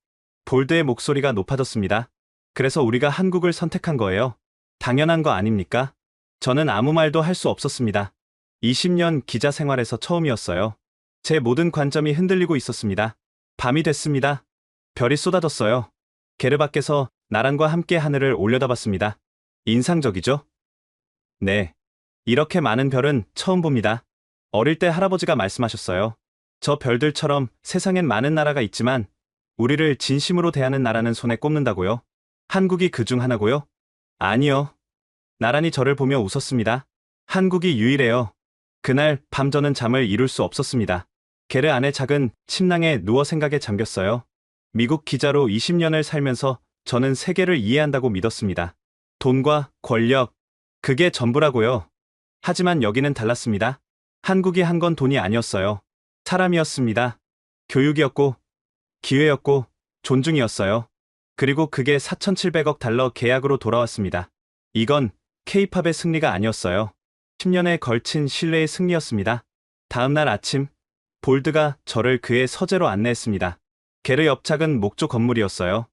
Speaker 4: 볼드의 목소리가 높아졌습니다. 그래서 우리가 한국을 선택한 거예요. 당연한 거 아닙니까? 저는 아무 말도 할 수 없었습니다. 20년 기자 생활에서 처음이었어요. 제 모든 관점이 흔들리고 있었습니다. 밤이 됐습니다. 별이 쏟아졌어요. 게르 밖에서 나란과 함께 하늘을 올려다봤습니다. 인상적이죠? 네. 이렇게 많은 별은 처음 봅니다. 어릴 때 할아버지가 말씀하셨어요. 저 별들처럼 세상엔 많은 나라가 있지만 우리를 진심으로 대하는 나라는 손에 꼽는다고요. 한국이 그 중 하나고요? 아니요. 나란히 저를 보며 웃었습니다. 한국이 유일해요. 그날 밤 저는 잠을 이룰 수 없었습니다. 게르 안의 작은 침낭에 누워 생각에 잠겼어요. 미국 기자로 20년을 살면서 저는 세계를 이해한다고 믿었습니다. 돈과 권력, 그게 전부라고요. 하지만 여기는 달랐습니다. 한국이 한 건 돈이 아니었어요. 사람이었습니다. 교육이었고, 기회였고, 존중이었어요. 그리고 그게 4,700억 달러 계약으로 돌아왔습니다. 이건 K-팝의 승리가 아니었어요. 10년에 걸친 신뢰의 승리였습니다. 다음 날 아침, 볼드가 저를 그의 서재로 안내했습니다. 게르 옆 작은 목조 건물이었어요.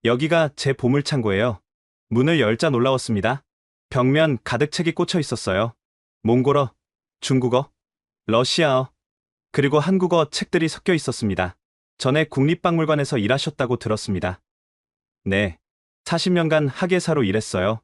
Speaker 4: 여기가 제 보물창고예요. 문을 열자 놀라웠습니다. 벽면 가득 책이 꽂혀 있었어요. 몽골어, 중국어, 러시아어, 그리고 한국어 책들이 섞여 있었습니다. 전에 국립박물관에서 일하셨다고 들었습니다. 네, 40년간 학예사로 일했어요.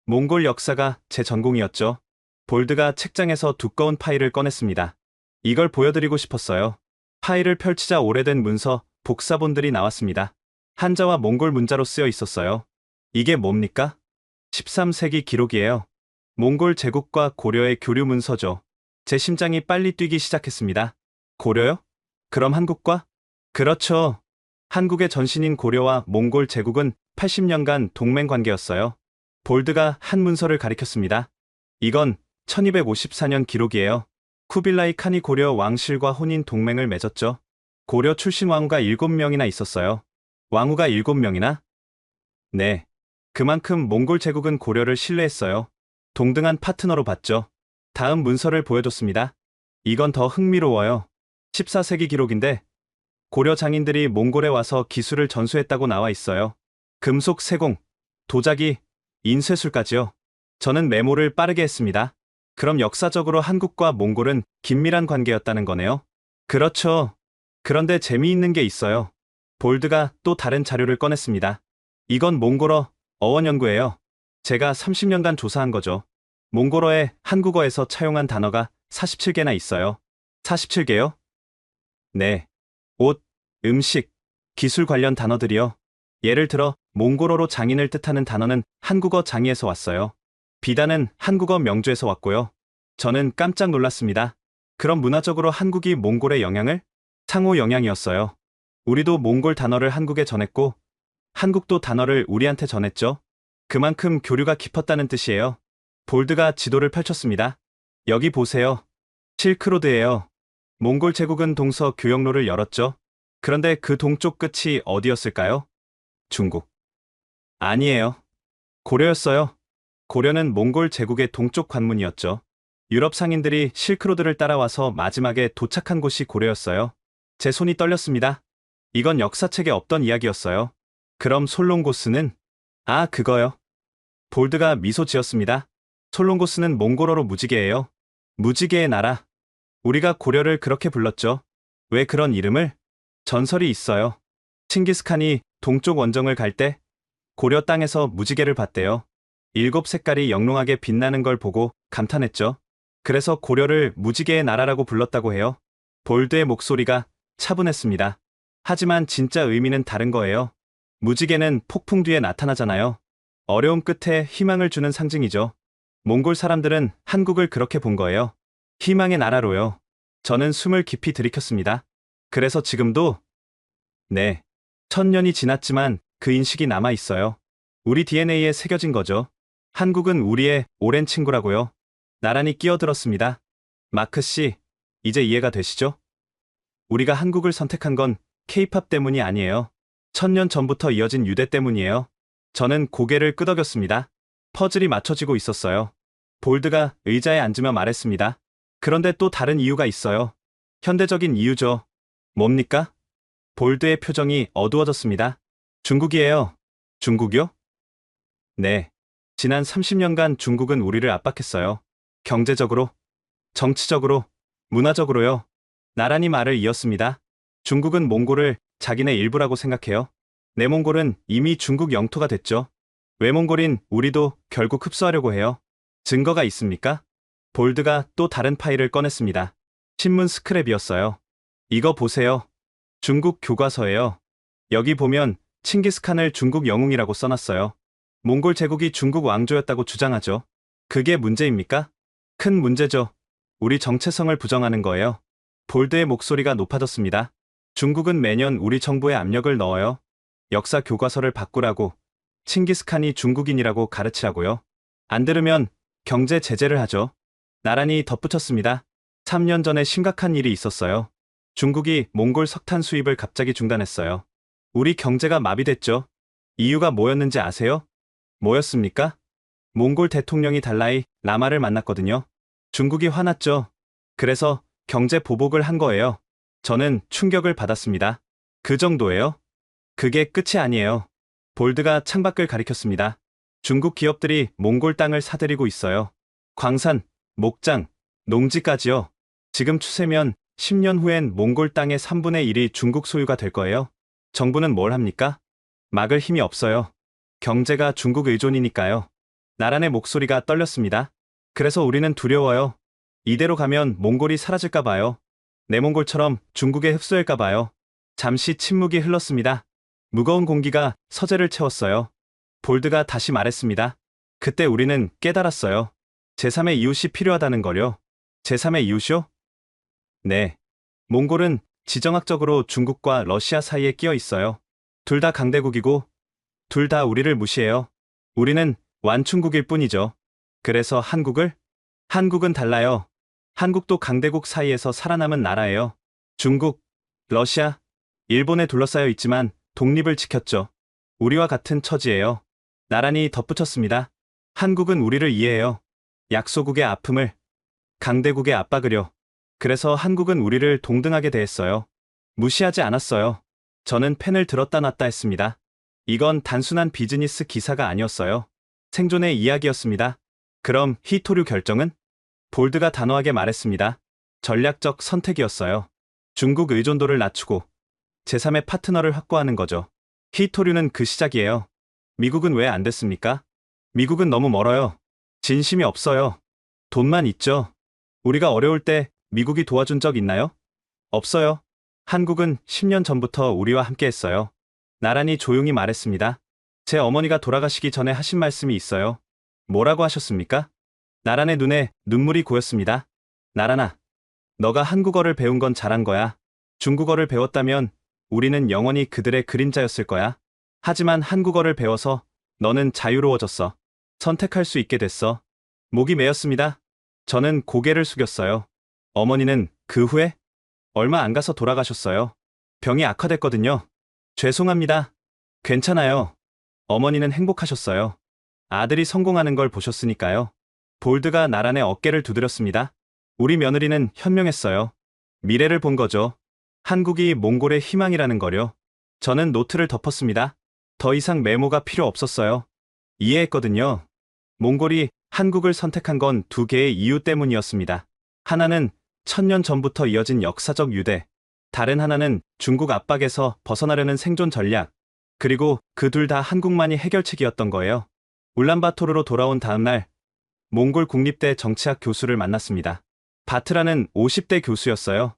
Speaker 4: 몽골 역사가 제 전공이었죠. 볼드가 책장에서 두꺼운 파일을 꺼냈습니다. 이걸 보여드리고 싶었어요. 파일을 펼치자 오래된 문서, 복사본들이 나왔습니다. 한자와 몽골 문자로 쓰여 있었어요. 이게 뭡니까? 13세기 기록이에요. 몽골 제국과 고려의 교류 문서죠. 제 심장이 빨리 뛰기 시작했습니다. 고려요? 그럼 한국과? 그렇죠. 한국의 전신인 고려와 몽골 제국은 80년간 동맹 관계였어요. 볼드가 한 문서를 가리켰습니다. 이건 1254년 기록이에요. 쿠빌라이 칸이 고려 왕실과 혼인 동맹을 맺었죠. 고려 출신 왕후가 7명이나 있었어요. 왕후가 7명이나? 네. 그만큼 몽골 제국은 고려를 신뢰했어요. 동등한 파트너로 봤죠. 다음 문서를 보여줬습니다. 이건 더 흥미로워요. 14세기 기록인데 고려 장인들이 몽골에 와서 기술을 전수했다고 나와 있어요. 금속 세공, 도자기, 인쇄술까지요. 저는 메모를 빠르게 했습니다. 그럼 역사적으로 한국과 몽골은 긴밀한 관계였다는 거네요. 그렇죠. 그런데 재미있는 게 있어요. 볼드가 또 다른 자료를 꺼냈습니다. 이건 몽골어 어원 연구예요. 제가 30년간 조사한 거죠. 몽골어에 한국어에서 차용한 단어가 47개나 있어요. 47개요? 네. 옷, 음식, 기술 관련 단어들이요. 예를 들어 몽골어로 장인을 뜻하는 단어는 한국어 장이에서 왔어요. 비단은 한국어 명주에서 왔고요. 저는 깜짝 놀랐습니다. 그럼 문화적으로 한국이 몽골의 영향을? 상호 영향이었어요. 우리도 몽골 단어를 한국에 전했고 한국도 단어를 우리한테 전했죠. 그만큼 교류가 깊었다는 뜻이에요. 볼드가 지도를 펼쳤습니다. 여기 보세요. 실크로드예요. 몽골 제국은 동서 교역로를 열었죠. 그런데 그 동쪽 끝이 어디였을까요? 중국. 아니에요. 고려였어요. 고려는 몽골 제국의 동쪽 관문이었죠. 유럽 상인들이 실크로드를 따라와서 마지막에 도착한 곳이 고려였어요. 제 손이 떨렸습니다. 이건 역사책에 없던 이야기였어요. 그럼 솔롱고스는? 아, 그거요. 볼드가 미소 지었습니다. 솔롱고스는 몽골어로 무지개예요. 무지개의 나라. 우리가 고려를 그렇게 불렀죠. 왜 그런 이름을? 전설이 있어요. 칭기스칸이 동쪽 원정을 갈 때 고려 땅에서 무지개를 봤대요. 7색깔이 영롱하게 빛나는 걸 보고 감탄했죠. 그래서 고려를 무지개의 나라라고 불렀다고 해요. 볼드의 목소리가 차분했습니다. 하지만 진짜 의미는 다른 거예요. 무지개는 폭풍 뒤에 나타나잖아요. 어려움 끝에 희망을 주는 상징이죠. 몽골 사람들은 한국을 그렇게 본 거예요. 희망의 나라로요. 저는 숨을 깊이 들이켰습니다. 그래서 지금도? 네. 1000년이 지났지만 그 인식이 남아 있어요. 우리 DNA에 새겨진 거죠. 한국은 우리의 오랜 친구라고요. 나란히 끼어들었습니다. 마크 씨, 이제 이해가 되시죠? 우리가 한국을 선택한 건 K-팝 때문이 아니에요. 1000년 전부터 이어진 유대 때문이에요. 저는 고개를 끄덕였습니다. 퍼즐이 맞춰지고 있었어요. 볼드가 의자에 앉으며 말했습니다. 그런데 또 다른 이유가 있어요. 현대적인 이유죠. 뭡니까? 볼드의 표정이 어두워졌습니다. 중국이에요. 중국이요? 네. 지난 30년간 중국은 우리를 압박했어요. 경제적으로, 정치적으로, 문화적으로요. 나란히 말을 이었습니다. 중국은 몽골을 자기네 일부라고 생각해요. 내몽골은 이미 중국 영토가 됐죠. 외몽골인 우리도 결국 흡수하려고 해요. 증거가 있습니까? 볼드가 또 다른 파일을 꺼냈습니다. 신문 스크랩이었어요. 이거 보세요. 중국 교과서예요. 여기 보면 칭기스칸을 중국 영웅이라고 써놨어요. 몽골 제국이 중국 왕조였다고 주장하죠. 그게 문제입니까? 큰 문제죠. 우리 정체성을 부정하는 거예요. 볼드의 목소리가 높아졌습니다. 중국은 매년 우리 정부에 압력을 넣어요. 역사 교과서를 바꾸라고, 칭기스칸이 중국인이라고 가르치라고요. 안 들으면 경제 제재를 하죠. 나란히 덧붙였습니다. 3년 전에 심각한 일이 있었어요. 중국이 몽골 석탄 수입을 갑자기 중단했어요. 우리 경제가 마비됐죠. 이유가 뭐였는지 아세요? 뭐였습니까? 몽골 대통령이 달라이 라마를 만났거든요. 중국이 화났죠. 그래서 경제 보복을 한 거예요. 저는 충격을 받았습니다. 그 정도예요? 그게 끝이 아니에요. 볼드가 창밖을 가리켰습니다. 중국 기업들이 몽골 땅을 사들이고 있어요. 광산, 목장, 농지까지요. 지금 추세면 10년 후엔 몽골 땅의 3분의 1이 중국 소유가 될 거예요. 정부는 뭘 합니까? 막을 힘이 없어요. 경제가 중국 의존이니까요. 나란의 목소리가 떨렸습니다. 그래서 우리는 두려워요. 이대로 가면 몽골이 사라질까 봐요. 내몽골처럼 중국에 흡수할까 봐요. 잠시 침묵이 흘렀습니다. 무거운 공기가 서재를 채웠어요. 볼드가 다시 말했습니다. 그때 우리는 깨달았어요. 제3의 이웃이 필요하다는 걸요. 제3의 이웃이요? 네. 몽골은 지정학적으로 중국과 러시아 사이에 끼어 있어요. 둘 다 강대국이고 둘 다 우리를 무시해요. 우리는 완충국일 뿐이죠. 그래서 한국은 달라요. 한국도 강대국 사이에서 살아남은 나라예요. 중국, 러시아, 일본에 둘러싸여 있지만 독립을 지켰죠. 우리와 같은 처지예요. 나란히 덧붙였습니다. 한국은 우리를 이해해요. 약소국의 아픔을, 강대국의 압박을요. 그래서 한국은 우리를 동등하게 대했어요. 무시하지 않았어요. 저는 펜을 들었다 놨다 했습니다. 이건 단순한 비즈니스 기사가 아니었어요. 생존의 이야기였습니다. 그럼 히토류 결정은? 볼드가 단호하게 말했습니다. 전략적 선택이었어요. 중국 의존도를 낮추고 제3의 파트너를 확보하는 거죠. 히토류는 그 시작이에요. 미국은 왜 안 됐습니까? 미국은 너무 멀어요. 진심이 없어요. 돈만 있죠. 우리가 어려울 때 미국이 도와준 적 있나요? 없어요. 한국은 10년 전부터 우리와 함께 했어요. 나란히 조용히 말했습니다. 제 어머니가 돌아가시기 전에 하신 말씀이 있어요. 뭐라고 하셨습니까? 나란의 눈에 눈물이 고였습니다. 나란아, 너가 한국어를 배운 건 잘한 거야. 중국어를 배웠다면 우리는 영원히 그들의 그림자였을 거야. 하지만 한국어를 배워서 너는 자유로워졌어. 선택할 수 있게 됐어. 목이 메였습니다. 저는 고개를 숙였어요. 어머니는 그 후에 얼마 안 가서 돌아가셨어요. 병이 악화됐거든요. 죄송합니다. 괜찮아요. 어머니는 행복하셨어요. 아들이 성공하는 걸 보셨으니까요. 볼드가 나란의 어깨를 두드렸습니다. 우리 며느리는 현명했어요. 미래를 본 거죠. 한국이 몽골의 희망이라는 거요. 저는 노트를 덮었습니다. 더 이상 메모가 필요 없었어요. 이해했거든요. 몽골이 한국을 선택한 건 두 개의 이유 때문이었습니다. 하나는 1000년 전부터 이어진 역사적 유대, 다른 하나는 중국 압박에서 벗어나려는 생존 전략, 그리고 그 둘 다 한국만이 해결책이었던 거예요. 울란바토르로 돌아온 다음 날, 몽골 국립대 정치학 교수를 만났습니다. 바트라는 50대 교수였어요.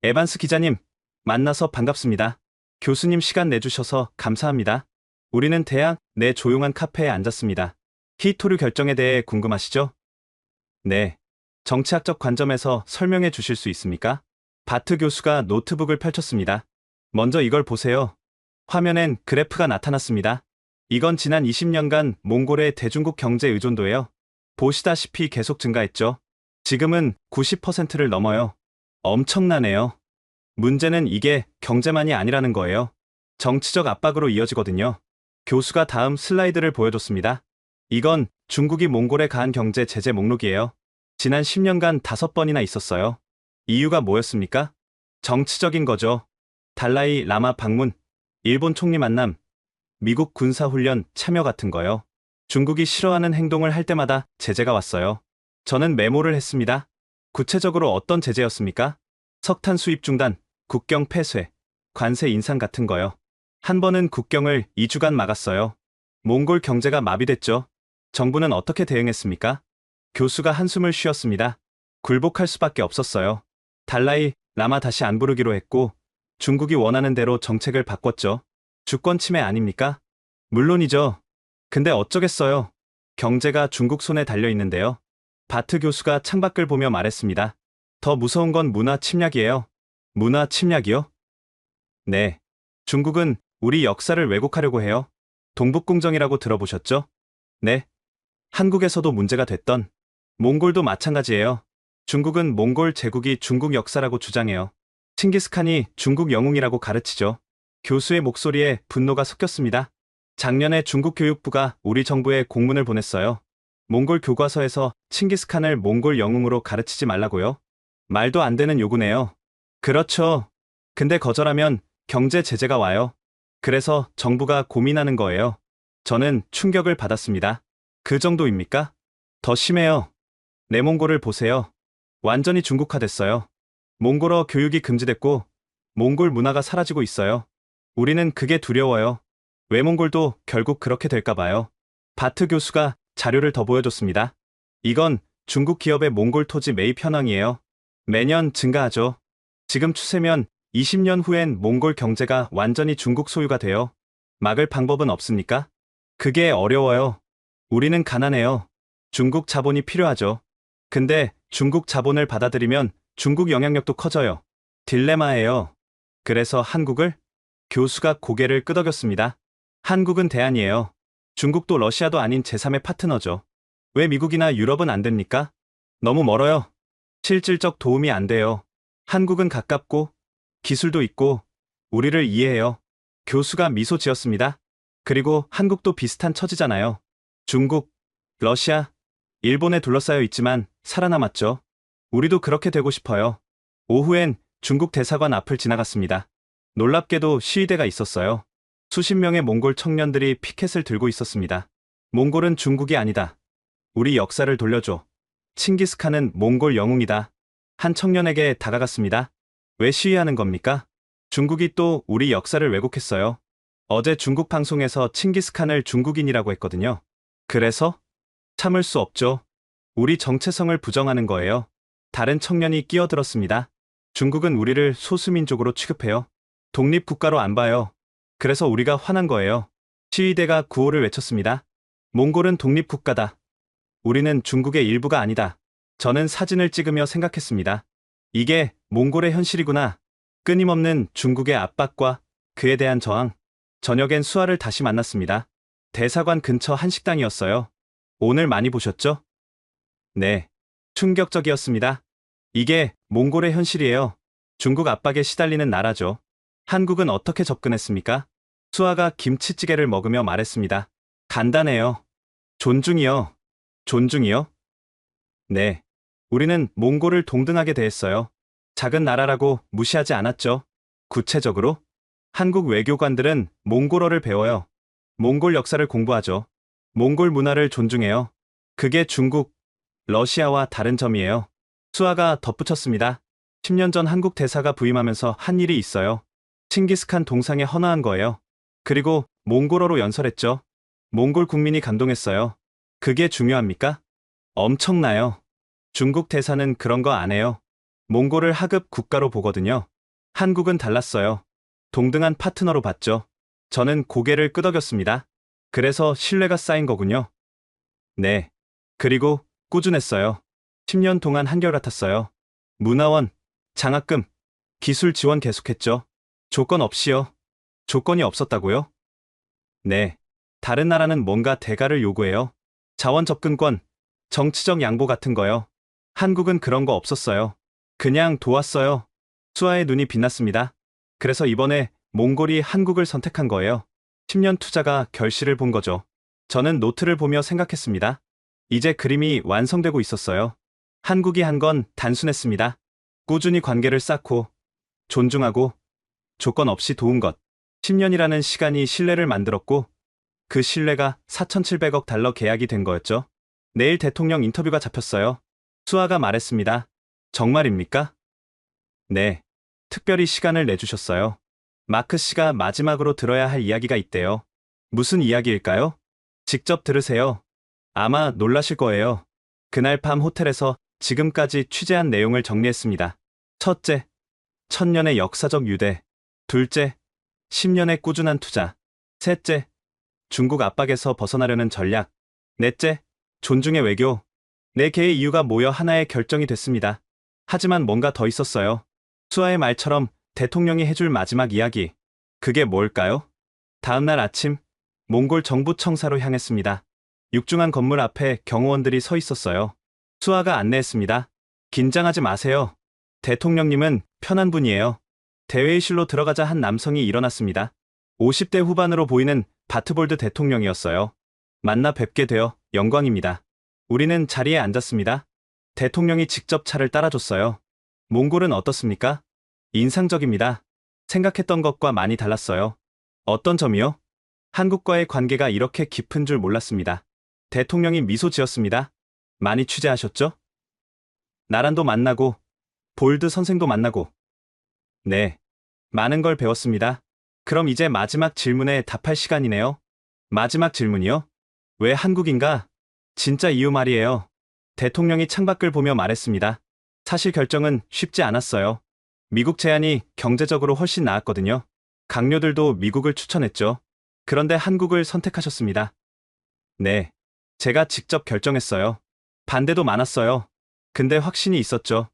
Speaker 4: 에반스 기자님, 만나서 반갑습니다. 교수님 시간 내주셔서 감사합니다. 우리는 대학 내 조용한 카페에 앉았습니다. 히토류 결정에 대해 궁금하시죠? 네. 정치학적 관점에서 설명해 주실 수 있습니까? 바트 교수가 노트북을 펼쳤습니다. 먼저 이걸 보세요. 화면엔 그래프가 나타났습니다. 이건 지난 20년간 몽골의 대중국 경제 의존도예요. 보시다시피 계속 증가했죠. 지금은 90%를 넘어요. 엄청나네요. 문제는 이게 경제만이 아니라는 거예요. 정치적 압박으로 이어지거든요. 교수가 다음 슬라이드를 보여줬습니다. 이건 중국이 몽골에 가한 경제 제재 목록이에요. 지난 10년간 5번이나 있었어요. 이유가 뭐였습니까? 정치적인 거죠. 달라이 라마 방문, 일본 총리 만남, 미국 군사훈련 참여 같은 거요. 중국이 싫어하는 행동을 할 때마다 제재가 왔어요. 저는 메모를 했습니다. 구체적으로 어떤 제재였습니까? 석탄 수입 중단, 국경 폐쇄, 관세 인상 같은 거요. 한 번은 국경을 2주간 막았어요. 몽골 경제가 마비됐죠. 정부는 어떻게 대응했습니까? 교수가 한숨을 쉬었습니다. 굴복할 수밖에 없었어요. 달라이 라마 다시 안 부르기로 했고 중국이 원하는 대로 정책을 바꿨죠. 주권 침해 아닙니까? 물론이죠. 근데 어쩌겠어요. 경제가 중국 손에 달려 있는데요. 바트 교수가 창밖을 보며 말했습니다. 더 무서운 건 문화 침략이에요. 문화 침략이요? 네. 중국은 우리 역사를 왜곡하려고 해요. 동북공정이라고 들어보셨죠? 네. 한국에서도 문제가 됐던 몽골도 마찬가지예요. 중국은 몽골 제국이 중국 역사라고 주장해요. 칭기스칸이 중국 영웅이라고 가르치죠. 교수의 목소리에 분노가 섞였습니다. 작년에 중국 교육부가 우리 정부에 공문을 보냈어요. 몽골 교과서에서 칭기스칸을 몽골 영웅으로 가르치지 말라고요. 말도 안 되는 요구네요. 그렇죠. 근데 거절하면 경제 제재가 와요. 그래서 정부가 고민하는 거예요. 저는 충격을 받았습니다. 그 정도입니까? 더 심해요. 내몽골을 보세요. 완전히 중국화됐어요. 몽골어 교육이 금지됐고 몽골 문화가 사라지고 있어요. 우리는 그게 두려워요. 외몽골도 결국 그렇게 될까 봐요. 바트 교수가 자료를 더 보여줬습니다. 이건 중국 기업의 몽골 토지 매입 현황이에요. 매년 증가하죠. 지금 추세면 20년 후엔 몽골 경제가 완전히 중국 소유가 돼요. 막을 방법은 없습니까? 그게 어려워요. 우리는 가난해요. 중국 자본이 필요하죠. 근데 중국 자본을 받아들이면 중국 영향력도 커져요. 딜레마예요. 그래서 한국을? 교수가 고개를 끄덕였습니다. 한국은 대안이에요. 중국도 러시아도 아닌 제3의 파트너죠. 왜 미국이나 유럽은 안 됩니까? 너무 멀어요. 실질적 도움이 안 돼요. 한국은 가깝고 기술도 있고 우리를 이해해요. 교수가 미소 지었습니다. 그리고 한국도 비슷한 처지잖아요. 중국, 러시아, 일본에 둘러싸여 있지만 살아남았죠. 우리도 그렇게 되고 싶어요. 오후엔 중국 대사관 앞을 지나갔습니다. 놀랍게도 시위대가 있었어요. 수십 명의 몽골 청년들이 피켓을 들고 있었습니다. 몽골은 중국이 아니다. 우리 역사를 돌려줘. 칭기스칸은 몽골 영웅이다. 한 청년에게 다가갔습니다. 왜 시위하는 겁니까? 중국이 또 우리 역사를 왜곡했어요. 어제 중국 방송에서 칭기스칸을 중국인이라고 했거든요. 그래서? 참을 수 없죠. 우리 정체성을 부정하는 거예요. 다른 청년이 끼어들었습니다. 중국은 우리를 소수민족으로 취급해요. 독립국가로 안 봐요. 그래서 우리가 화난 거예요. 시위대가 구호를 외쳤습니다. 몽골은 독립국가다. 우리는 중국의 일부가 아니다. 저는 사진을 찍으며 생각했습니다. 이게 몽골의 현실이구나. 끊임없는 중국의 압박과 그에 대한 저항. 저녁엔 수아를 다시 만났습니다. 대사관 근처 한식당이었어요. 오늘 많이 보셨죠? 네. 충격적이었습니다. 이게 몽골의 현실이에요. 중국 압박에 시달리는 나라죠. 한국은 어떻게 접근했습니까? 수아가 김치찌개를 먹으며 말했습니다. 간단해요. 존중이요. 존중이요? 네. 우리는 몽골을 동등하게 대했어요. 작은 나라라고 무시하지 않았죠. 구체적으로? 한국 외교관들은 몽골어를 배워요. 몽골 역사를 공부하죠. 몽골 문화를 존중해요. 그게 중국, 러시아와 다른 점이에요. 수아가 덧붙였습니다. 10년 전 한국 대사가 부임하면서 한 일이 있어요. 칭기스칸 동상에 헌화한 거예요. 그리고 몽골어로 연설했죠. 몽골 국민이 감동했어요. 그게 중요합니까? 엄청나요. 중국 대사는 그런 거 안 해요. 몽골을 하급 국가로 보거든요. 한국은 달랐어요. 동등한 파트너로 봤죠. 저는 고개를 끄덕였습니다. 그래서 신뢰가 쌓인 거군요. 네. 그리고 꾸준했어요. 10년 동안 한결같았어요. 문화원, 장학금, 기술 지원 계속했죠. 조건 없이요. 조건이 없었다고요? 네. 다른 나라는 뭔가 대가를 요구해요. 자원 접근권, 정치적 양보 같은 거요. 한국은 그런 거 없었어요. 그냥 도왔어요. 수아의 눈이 빛났습니다. 그래서 이번에 몽골이 한국을 선택한 거예요. 10년 투자가 결실을 본 거죠. 저는 노트를 보며 생각했습니다. 이제 그림이 완성되고 있었어요. 한국이 한 건 단순했습니다. 꾸준히 관계를 쌓고, 존중하고, 조건 없이 도운 것. 10년이라는 시간이 신뢰를 만들었고, 그 신뢰가 4,700억 달러 계약이 된 거였죠. 내일 대통령 인터뷰가 잡혔어요. 수아가 말했습니다. 정말입니까? 네. 특별히 시간을 내주셨어요. 마크 씨가 마지막으로 들어야 할 이야기가 있대요. 무슨 이야기일까요? 직접 들으세요. 아마 놀라실 거예요. 그날 밤 호텔에서 지금까지 취재한 내용을 정리했습니다. 첫째, 1000년의 역사적 유대. 둘째, 10년의 꾸준한 투자. 셋째, 중국 압박에서 벗어나려는 전략. 넷째, 존중의 외교. 네 개의 이유가 모여 하나의 결정이 됐습니다. 하지만 뭔가 더 있었어요. 수아의 말처럼 대통령이 해줄 마지막 이야기. 그게 뭘까요? 다음날 아침, 몽골 정부 청사로 향했습니다. 육중한 건물 앞에 경호원들이 서 있었어요. 수아가 안내했습니다. 긴장하지 마세요. 대통령님은 편한 분이에요. 대회의실로 들어가자 한 남성이 일어났습니다. 50대 후반으로 보이는 바트볼드 대통령이었어요. 만나 뵙게 되어 영광입니다. 우리는 자리에 앉았습니다. 대통령이 직접 차를 따라줬어요. 몽골은 어떻습니까? 인상적입니다. 생각했던 것과 많이 달랐어요. 어떤 점이요? 한국과의 관계가 이렇게 깊은 줄 몰랐습니다. 대통령이 미소 지었습니다. 많이 취재하셨죠? 나란도 만나고, 볼드 선생도 만나고. 네. 많은 걸 배웠습니다. 그럼 이제 마지막 질문에 답할 시간이네요. 마지막 질문이요? 왜 한국인가? 진짜 이유 말이에요. 대통령이 창밖을 보며 말했습니다. 사실 결정은 쉽지 않았어요. 미국 제안이 경제적으로 훨씬 나았거든요. 강요들도 미국을 추천했죠. 그런데 한국을 선택하셨습니다. 네. 제가 직접 결정했어요. 반대도 많았어요. 근데 확신이 있었죠.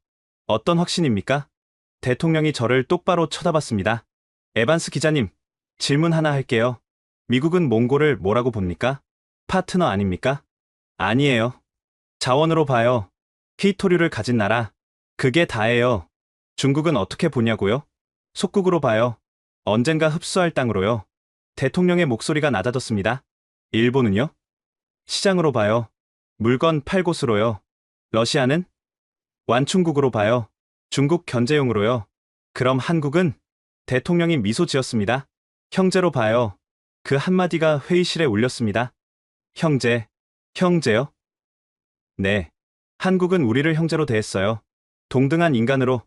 Speaker 4: 어떤 확신입니까? 대통령이 저를 똑바로 쳐다봤습니다. 에반스 기자님, 질문 하나 할게요. 미국은 몽골을 뭐라고 봅니까? 파트너 아닙니까? 아니에요. 자원으로 봐요. 히토류를 가진 나라. 그게 다예요. 중국은 어떻게 보냐고요? 속국으로 봐요. 언젠가 흡수할 땅으로요. 대통령의 목소리가 낮아졌습니다. 일본은요? 시장으로 봐요. 물건 팔 곳으로요. 러시아는? 완충국으로 봐요. 중국 견제용으로요. 그럼 한국은? 대통령이 미소 지었습니다. 형제로 봐요. 그 한마디가 회의실에 울렸습니다. 형제, 형제요? 네. 한국은 우리를 형제로 대했어요. 동등한 인간으로,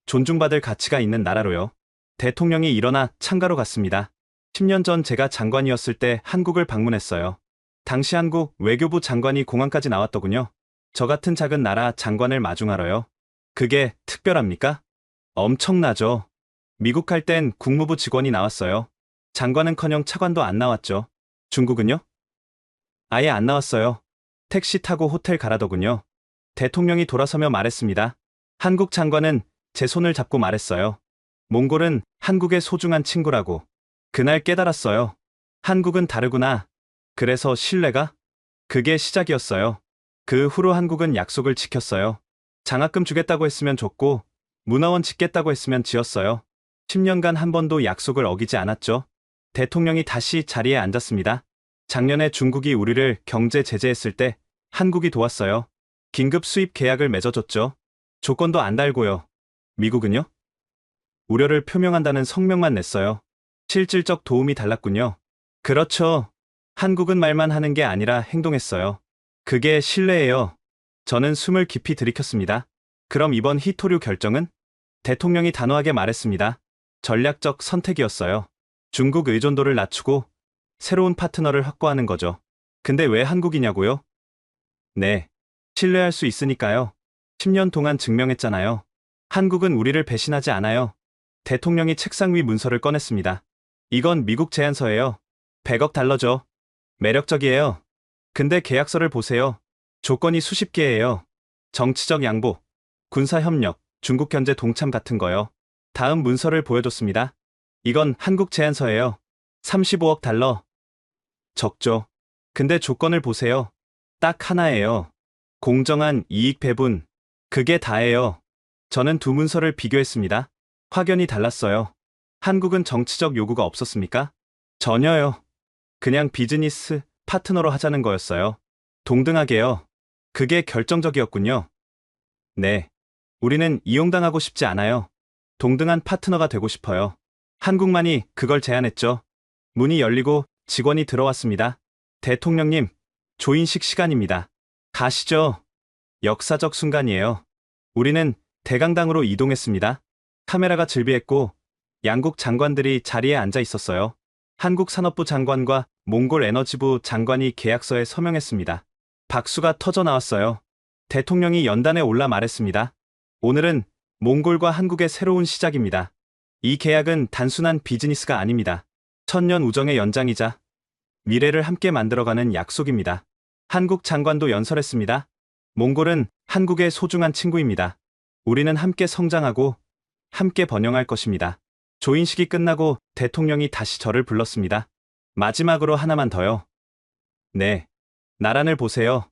Speaker 4: 존중받을 가치가 있는 나라로요. 대통령이 일어나 창가로 갔습니다. 10년 전 제가 장관이었을 때 한국을 방문했어요. 당시 한국 외교부 장관이 공항까지 나왔더군요. 저 같은 작은 나라 장관을 마중하러요. 그게 특별합니까? 엄청나죠. 미국 갈 땐 국무부 직원이 나왔어요. 장관은커녕 차관도 안 나왔죠. 중국은요? 아예 안 나왔어요. 택시 타고 호텔 가라더군요. 대통령이 돌아서며 말했습니다. 한국 장관은 제 손을 잡고 말했어요. 몽골은 한국의 소중한 친구라고. 그날 깨달았어요. 한국은 다르구나. 그래서 신뢰가? 그게 시작이었어요. 그 후로 한국은 약속을 지켰어요. 장학금 주겠다고 했으면 줬고, 문화원 짓겠다고 했으면 지었어요. 10년간 한 번도 약속을 어기지 않았죠. 대통령이 다시 자리에 앉았습니다. 작년에 중국이 우리를 경제 제재했을 때 한국이 도왔어요. 긴급 수입 계약을 맺어줬죠. 조건도 안 달고요. 미국은요? 우려를 표명한다는 성명만 냈어요. 실질적 도움이 달랐군요. 그렇죠. 한국은 말만 하는 게 아니라 행동했어요. 그게 신뢰예요. 저는 숨을 깊이 들이켰습니다. 그럼 이번 히토류 결정은? 대통령이 단호하게 말했습니다. 전략적 선택이었어요. 중국 의존도를 낮추고 새로운 파트너를 확보하는 거죠. 근데 왜 한국이냐고요? 네. 신뢰할 수 있으니까요. 10년 동안 증명했잖아요. 한국은 우리를 배신하지 않아요. 대통령이 책상 위 문서를 꺼냈습니다. 이건 미국 제안서예요. 100억 달러죠. 매력적이에요. 근데 계약서를 보세요. 조건이 수십 개예요. 정치적 양보, 군사협력, 중국 견제 동참 같은 거요. 다음 문서를 보여줬습니다. 이건 한국 제안서예요. 35억 달러. 적죠. 근데 조건을 보세요. 딱 하나예요. 공정한 이익 배분. 그게 다예요. 저는 두 문서를 비교했습니다. 확연히 달랐어요. 한국은 정치적 요구가 없었습니까? 전혀요. 그냥 비즈니스 파트너로 하자는 거였어요. 동등하게요. 그게 결정적이었군요. 네. 우리는 이용당하고 싶지 않아요. 동등한 파트너가 되고 싶어요. 한국만이 그걸 제안했죠. 문이 열리고 직원이 들어왔습니다. 대통령님, 조인식 시간입니다. 가시죠. 역사적 순간이에요. 우리는 대강당으로 이동했습니다. 카메라가 즐비했고 양국 장관들이 자리에 앉아 있었어요. 한국 산업부 장관과 몽골 에너지부 장관이 계약서에 서명했습니다. 박수가 터져 나왔어요. 대통령이 연단에 올라 말했습니다. 오늘은 몽골과 한국의 새로운 시작입니다. 이 계약은 단순한 비즈니스가 아닙니다. 천년 우정의 연장이자 미래를 함께 만들어가는 약속입니다. 한국 장관도 연설했습니다. 몽골은 한국의 소중한 친구입니다. 우리는 함께 성장하고 함께 번영할 것입니다. 조인식이 끝나고 대통령이 다시 저를 불렀습니다. 마지막으로 하나만 더요. 네. 나란을 보세요.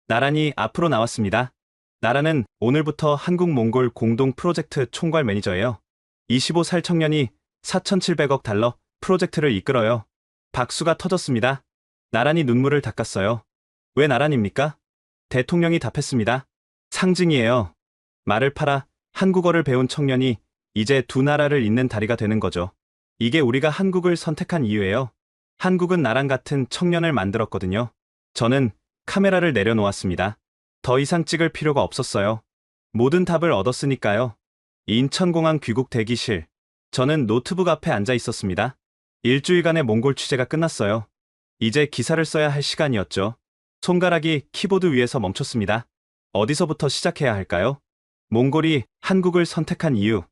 Speaker 4: 나란이 앞으로 나왔습니다. 나란은 오늘부터 한국-몽골 공동 프로젝트 총괄 매니저예요. 25살 청년이 4,700억 달러 프로젝트를 이끌어요. 박수가 터졌습니다. 나란이 눈물을 닦았어요. 왜 나란입니까? 대통령이 답했습니다. 상징이에요. 말을 팔아 한국어를 배운 청년이 이제 두 나라를 잇는 다리가 되는 거죠. 이게 우리가 한국을 선택한 이유예요. 한국은 나랑 같은 청년을 만들었거든요. 저는 카메라를 내려놓았습니다. 더 이상 찍을 필요가 없었어요. 모든 답을 얻었으니까요. 인천공항 귀국 대기실. 저는 노트북 앞에 앉아 있었습니다. 일주일간의 몽골 취재가 끝났어요. 이제 기사를 써야 할 시간이었죠. 손가락이 키보드 위에서 멈췄습니다. 어디서부터 시작해야 할까요? 몽골이 한국을 선택한 이유.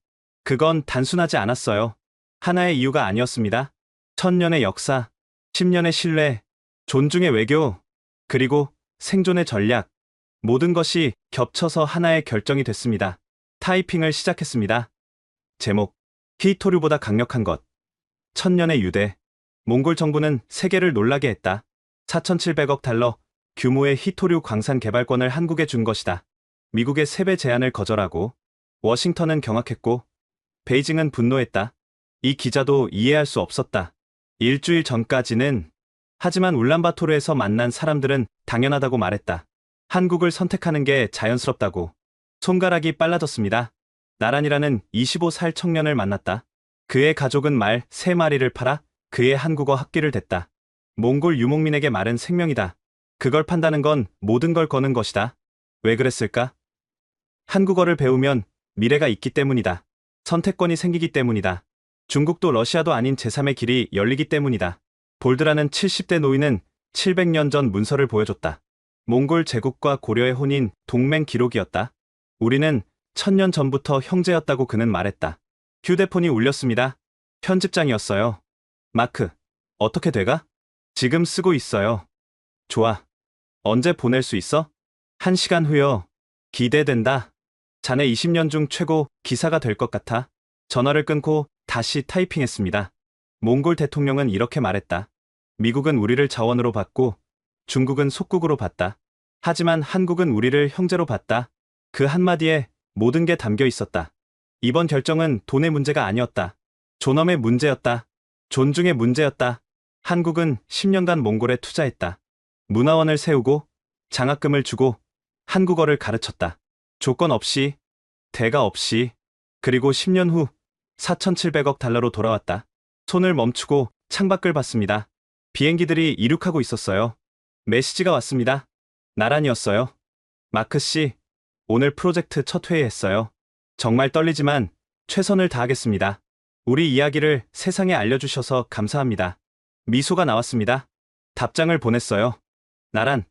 Speaker 4: 그건 단순하지 않았어요. 하나의 이유가 아니었습니다. 1000년의 역사, 10년의 신뢰, 존중의 외교, 그리고 생존의 전략. 모든 것이 겹쳐서 하나의 결정이 됐습니다. 타이핑을 시작했습니다. 제목, 히토류보다 강력한 것. 1000년의 유대. 몽골 정부는 세계를 놀라게 했다. 4,700억 달러 규모의 히토류 광산 개발권을 한국에 준 것이다. 미국의 3배 제안을 거절하고 워싱턴은 경악했고 베이징은 분노했다. 이 기자도 이해할 수 없었다. 일주일 전까지는 하지만 울란바토르에서 만난 사람들은 당연하다고 말했다. 한국을 선택하는 게 자연스럽다고. 손가락이 빨라졌습니다. 나란이라는 25살 청년을 만났다. 그의 가족은 말 3마리를 팔아 그의 한국어 학비를 댔다. 몽골 유목민에게 말은 생명이다. 그걸 판다는 건 모든 걸 거는 것이다. 왜 그랬을까? 한국어를 배우면 미래가 있기 때문이다. 선택권이 생기기 때문이다. 중국도 러시아도 아닌 제3의 길이 열리기 때문이다. 볼드라는 70대 노인은 700년 전 문서를 보여줬다. 몽골 제국과 고려의 혼인 동맹 기록이었다. 우리는 1000년 전부터 형제였다고 그는 말했다. 휴대폰이 울렸습니다. 편집장이었어요. 마크, 어떻게 돼가? 지금 쓰고 있어요. 좋아. 언제 보낼 수 있어? 1시간 후요. 기대된다. 자네 20년 중 최고 기사가 될 것 같아. 전화를 끊고 다시 타이핑했습니다. 몽골 대통령은 이렇게 말했다. 미국은 우리를 자원으로 봤고 중국은 속국으로 봤다. 하지만 한국은 우리를 형제로 봤다. 그 한마디에 모든 게 담겨 있었다. 이번 결정은 돈의 문제가 아니었다. 존엄의 문제였다. 존중의 문제였다. 한국은 10년간 몽골에 투자했다. 문화원을 세우고 장학금을 주고 한국어를 가르쳤다. 조건 없이, 대가 없이. 그리고 10년 후 4,700억 달러로 돌아왔다. 손을 멈추고 창밖을 봤습니다. 비행기들이 이륙하고 있었어요. 메시지가 왔습니다. 나란이었어요. 마크 씨, 오늘 프로젝트 첫 회의 했어요. 정말 떨리지만 최선을 다하겠습니다. 우리 이야기를 세상에 알려주셔서 감사합니다. 미소가 나왔습니다. 답장을 보냈어요. 나란,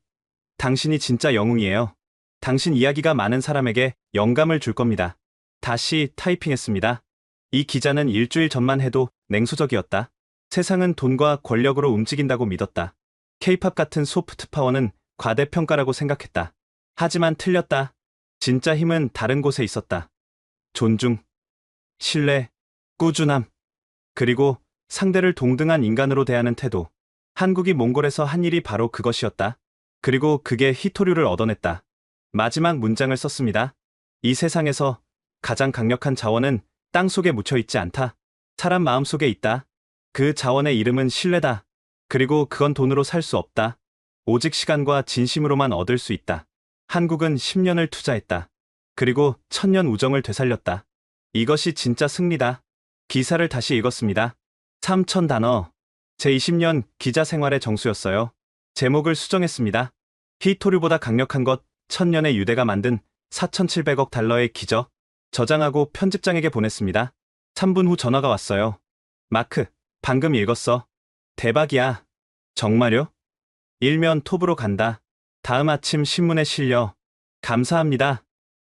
Speaker 4: 당신이 진짜 영웅이에요. 당신 이야기가 많은 사람에게 영감을 줄 겁니다. 다시 타이핑했습니다. 이 기자는 일주일 전만 해도 냉소적이었다. 세상은 돈과 권력으로 움직인다고 믿었다. K-팝 같은 소프트 파워는 과대평가라고 생각했다. 하지만 틀렸다. 진짜 힘은 다른 곳에 있었다. 존중, 신뢰, 꾸준함, 그리고 상대를 동등한 인간으로 대하는 태도. 한국이 몽골에서 한 일이 바로 그것이었다. 그리고 그게 히토류를 얻어냈다. 마지막 문장을 썼습니다. 이 세상에서 가장 강력한 자원은 땅속에 묻혀있지 않다. 사람 마음속에 있다. 그 자원의 이름은 신뢰다. 그리고 그건 돈으로 살 수 없다. 오직 시간과 진심으로만 얻을 수 있다. 한국은 10년을 투자했다. 그리고 1000년 우정을 되살렸다. 이것이 진짜 승리다. 기사를 다시 읽었습니다. 3000단어. 제 20년 기자 생활의 정수였어요. 제목을 수정했습니다. 히토류보다 강력한 것, 1000년의 유대가 만든 4,700억 달러의 기적. 저장하고 편집장에게 보냈습니다. 3분 후 전화가 왔어요. 마크, 방금 읽었어. 대박이야. 정말요? 일면 톱으로 간다. 다음 아침 신문에 실려. 감사합니다.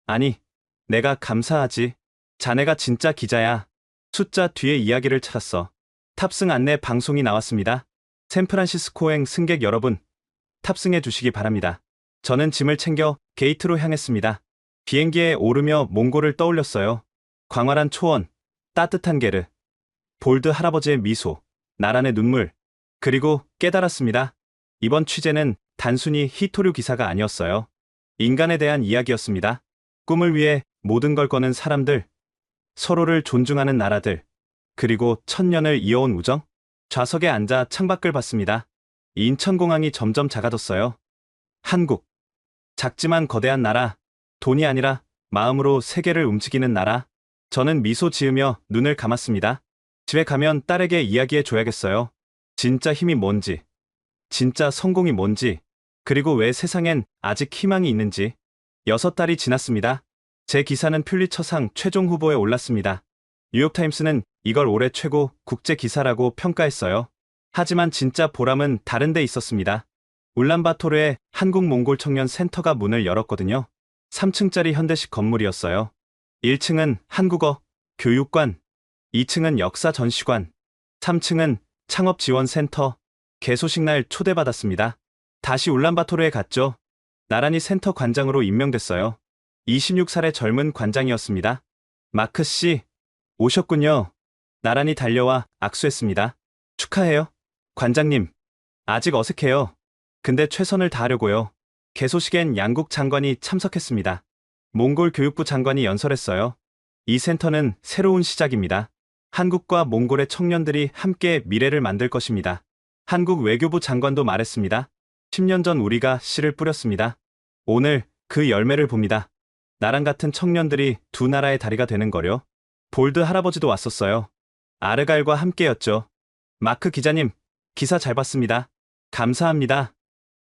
Speaker 4: 아니, 내가 감사하지. 자네가 진짜 기자야. 숫자 뒤에 이야기를 찾았어. 탑승 안내 방송이 나왔습니다. 샌프란시스코행 승객 여러분, 탑승해 주시기 바랍니다. 저는 짐을 챙겨 게이트로 향했습니다. 비행기에 오르며 몽골을 떠올렸어요. 광활한 초원, 따뜻한 게르, 볼드 할아버지의 미소, 나란의 눈물. 그리고 깨달았습니다. 이번 취재는 단순히 히토류 기사가 아니었어요. 인간에 대한 이야기였습니다. 꿈을 위해 모든 걸 거는 사람들, 서로를 존중하는 나라들, 그리고 1000년을 이어온 우정. 좌석에 앉아 창밖을 봤습니다. 인천공항이 점점 작아졌어요. 한국. 작지만 거대한 나라. 돈이 아니라 마음으로 세계를 움직이는 나라. 저는 미소 지으며 눈을 감았습니다. 집에 가면 딸에게 이야기해 줘야겠어요. 진짜 힘이 뭔지, 진짜 성공이 뭔지. 그리고 왜 세상엔 아직 희망이 있는지. 6달이 지났습니다. 제 기사는 퓰리처상 최종 후보에 올랐습니다. 뉴욕타임스는 이걸 올해 최고 국제 기사라고 평가했어요. 하지만 진짜 보람은 다른 데 있었습니다. 울란바토르에 한국 몽골 청년 센터가 문을 열었거든요. 3층짜리 현대식 건물이었어요. 1층은 한국어 교육관, 2층은 역사 전시관, 3층은 창업 지원 센터. 개소식 날 초대받았습니다. 다시 울란바토르에 갔죠. 나란히 센터 관장으로 임명됐어요. 26살의 젊은 관장이었습니다. 마크 씨, 오셨군요. 나란히 달려와 악수했습니다. 축하해요. 관장님, 아직 어색해요. 근데 최선을 다하려고요. 개소식엔 양국 장관이 참석했습니다. 몽골 교육부 장관이 연설했어요. 이 센터는 새로운 시작입니다. 한국과 몽골의 청년들이 함께 미래를 만들 것입니다. 한국 외교부 장관도 말했습니다. 10년 전 우리가 씨를 뿌렸습니다. 오늘 그 열매를 봅니다. 나랑 같은 청년들이 두 나라의 다리가 되는 거려. 볼드 할아버지도 왔었어요. 아르갈과 함께였죠. 마크 기자님, 기사 잘 봤습니다. 감사합니다.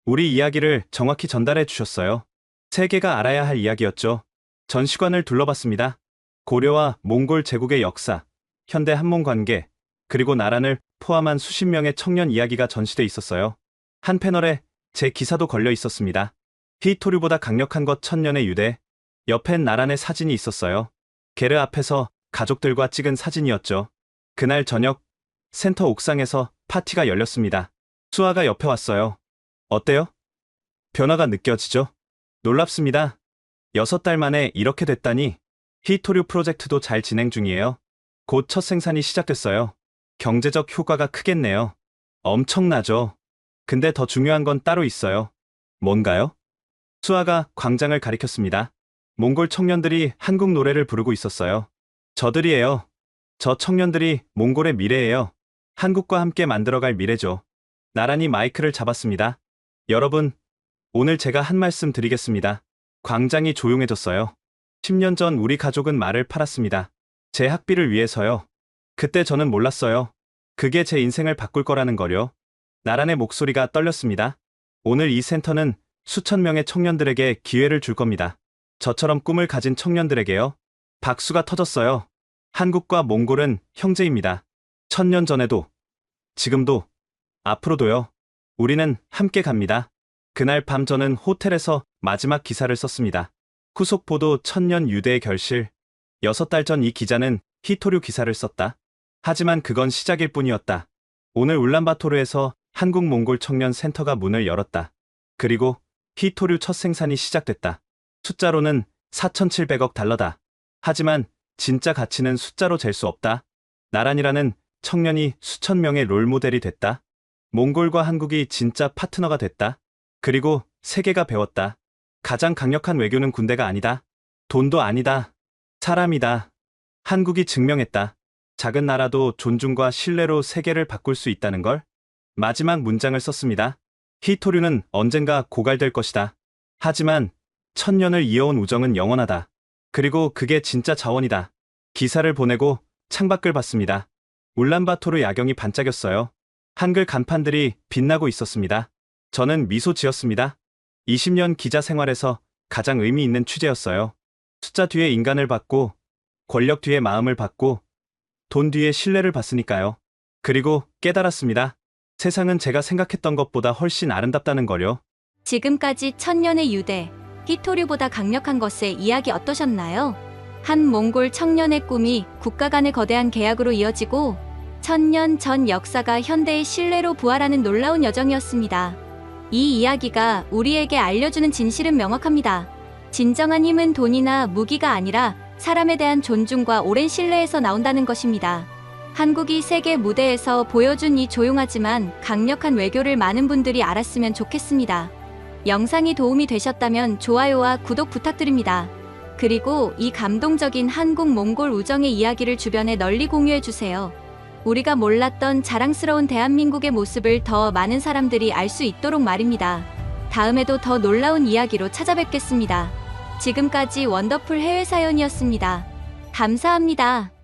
Speaker 4: 우리 이야기를 정확히 전달해 주셨어요. 세계가 알아야 할 이야기였죠. 전시관을 둘러봤습니다. 고려와 몽골 제국의 역사, 현대 한몽 관계, 그리고 나란을 포함한 수십 명의 청년 이야기가 전시돼 있었어요. 한 패널에 제 기사도 걸려 있었습니다. 히토류보다 강력한 것 천년의 유대. 옆엔 나란의 사진이 있었어요. 게르 앞에서 가족들과 찍은 사진이었죠. 그날 저녁 센터 옥상에서 파티가 열렸습니다. 수아가 옆에 왔어요. 어때요? 변화가 느껴지죠? 놀랍습니다. 6달 만에 이렇게 됐다니. 히토류 프로젝트도 잘 진행 중이에요. 곧 첫 생산이 시작됐어요. 경제적 효과가 크겠네요. 엄청나죠. 근데 더 중요한 건 따로 있어요. 뭔가요? 수아가 광장을 가리켰습니다. 몽골 청년들이 한국 노래를 부르고 있었어요. 저들이에요. 저 청년들이 몽골의 미래예요. 한국과 함께 만들어갈 미래죠. 나란히 마이크를 잡았습니다. 여러분, 오늘 제가 한 말씀 드리겠습니다. 광장이 조용해졌어요. 10년 전 우리 가족은 말을 팔았습니다. 제 학비를 위해서요. 그때 저는 몰랐어요. 그게 제 인생을 바꿀 거라는 거요. 나란의 목소리가 떨렸습니다. 오늘 이 센터는 수천 명의 청년들에게 기회를 줄 겁니다. 저처럼 꿈을 가진 청년들에게요. 박수가 터졌어요. 한국과 몽골은 형제입니다. 1000년 전에도, 지금도, 앞으로도요. 우리는 함께 갑니다. 그날 밤 저는 호텔에서 마지막 기사를 썼습니다. 후속 보도 1000년 유대의 결실. 6달 전 이 기자는 히토류 기사를 썼다. 하지만 그건 시작일 뿐이었다. 오늘 울란바토르에서 한국 몽골 청년 센터가 문을 열었다. 그리고 히토류 첫 생산이 시작됐다. 숫자로는 4,700억 달러다. 하지만 진짜 가치는 숫자로 잴 수 없다. 나란이라는 청년이 수천 명의 롤모델이 됐다. 몽골과 한국이 진짜 파트너가 됐다. 그리고 세계가 배웠다. 가장 강력한 외교는 군대가 아니다. 돈도 아니다. 사람이다. 한국이 증명했다. 작은 나라도 존중과 신뢰로 세계를 바꿀 수 있다는 걸. 마지막 문장을 썼습니다. 히토류는 언젠가 고갈될 것이다. 하지만 1000년을 이어온 우정은 영원하다. 그리고 그게 진짜 자원이다. 기사를 보내고 창밖을 봤습니다. 울란바토르 야경이 반짝였어요. 한글 간판들이 빛나고 있었습니다. 저는 미소 지었습니다. 20년 기자 생활에서 가장 의미 있는 취재였어요. 숫자 뒤에 인간을 봤고, 권력 뒤에 마음을 봤고, 돈 뒤에 신뢰를 봤으니까요. 그리고 깨달았습니다. 세상은 제가 생각했던 것보다 훨씬 아름답다는 걸요.
Speaker 5: 지금까지 1000년의 유대, 히토류보다 강력한 것의 이야기 어떠셨나요? 한 몽골 청년의 꿈이 국가 간의 거대한 계약으로 이어지고 1000년 전 역사가 현대의 신뢰로 부활하는 놀라운 여정이었습니다. 이 이야기가 우리에게 알려주는 진실은 명확합니다. 진정한 힘은 돈이나 무기가 아니라 사람에 대한 존중과 오랜 신뢰에서 나온다는 것입니다. 한국이 세계 무대에서 보여준 이 조용하지만 강력한 외교를 많은 분들이 알았으면 좋겠습니다. 영상이 도움이 되셨다면 좋아요와 구독 부탁드립니다. 그리고 이 감동적인 한국 몽골 우정의 이야기를 주변에 널리 공유해주세요. 우리가 몰랐던 자랑스러운 대한민국의 모습을 더 많은 사람들이 알 수 있도록 말입니다. 다음에도 더 놀라운 이야기로 찾아뵙겠습니다. 지금까지 원더풀 해외사연이었습니다. 감사합니다.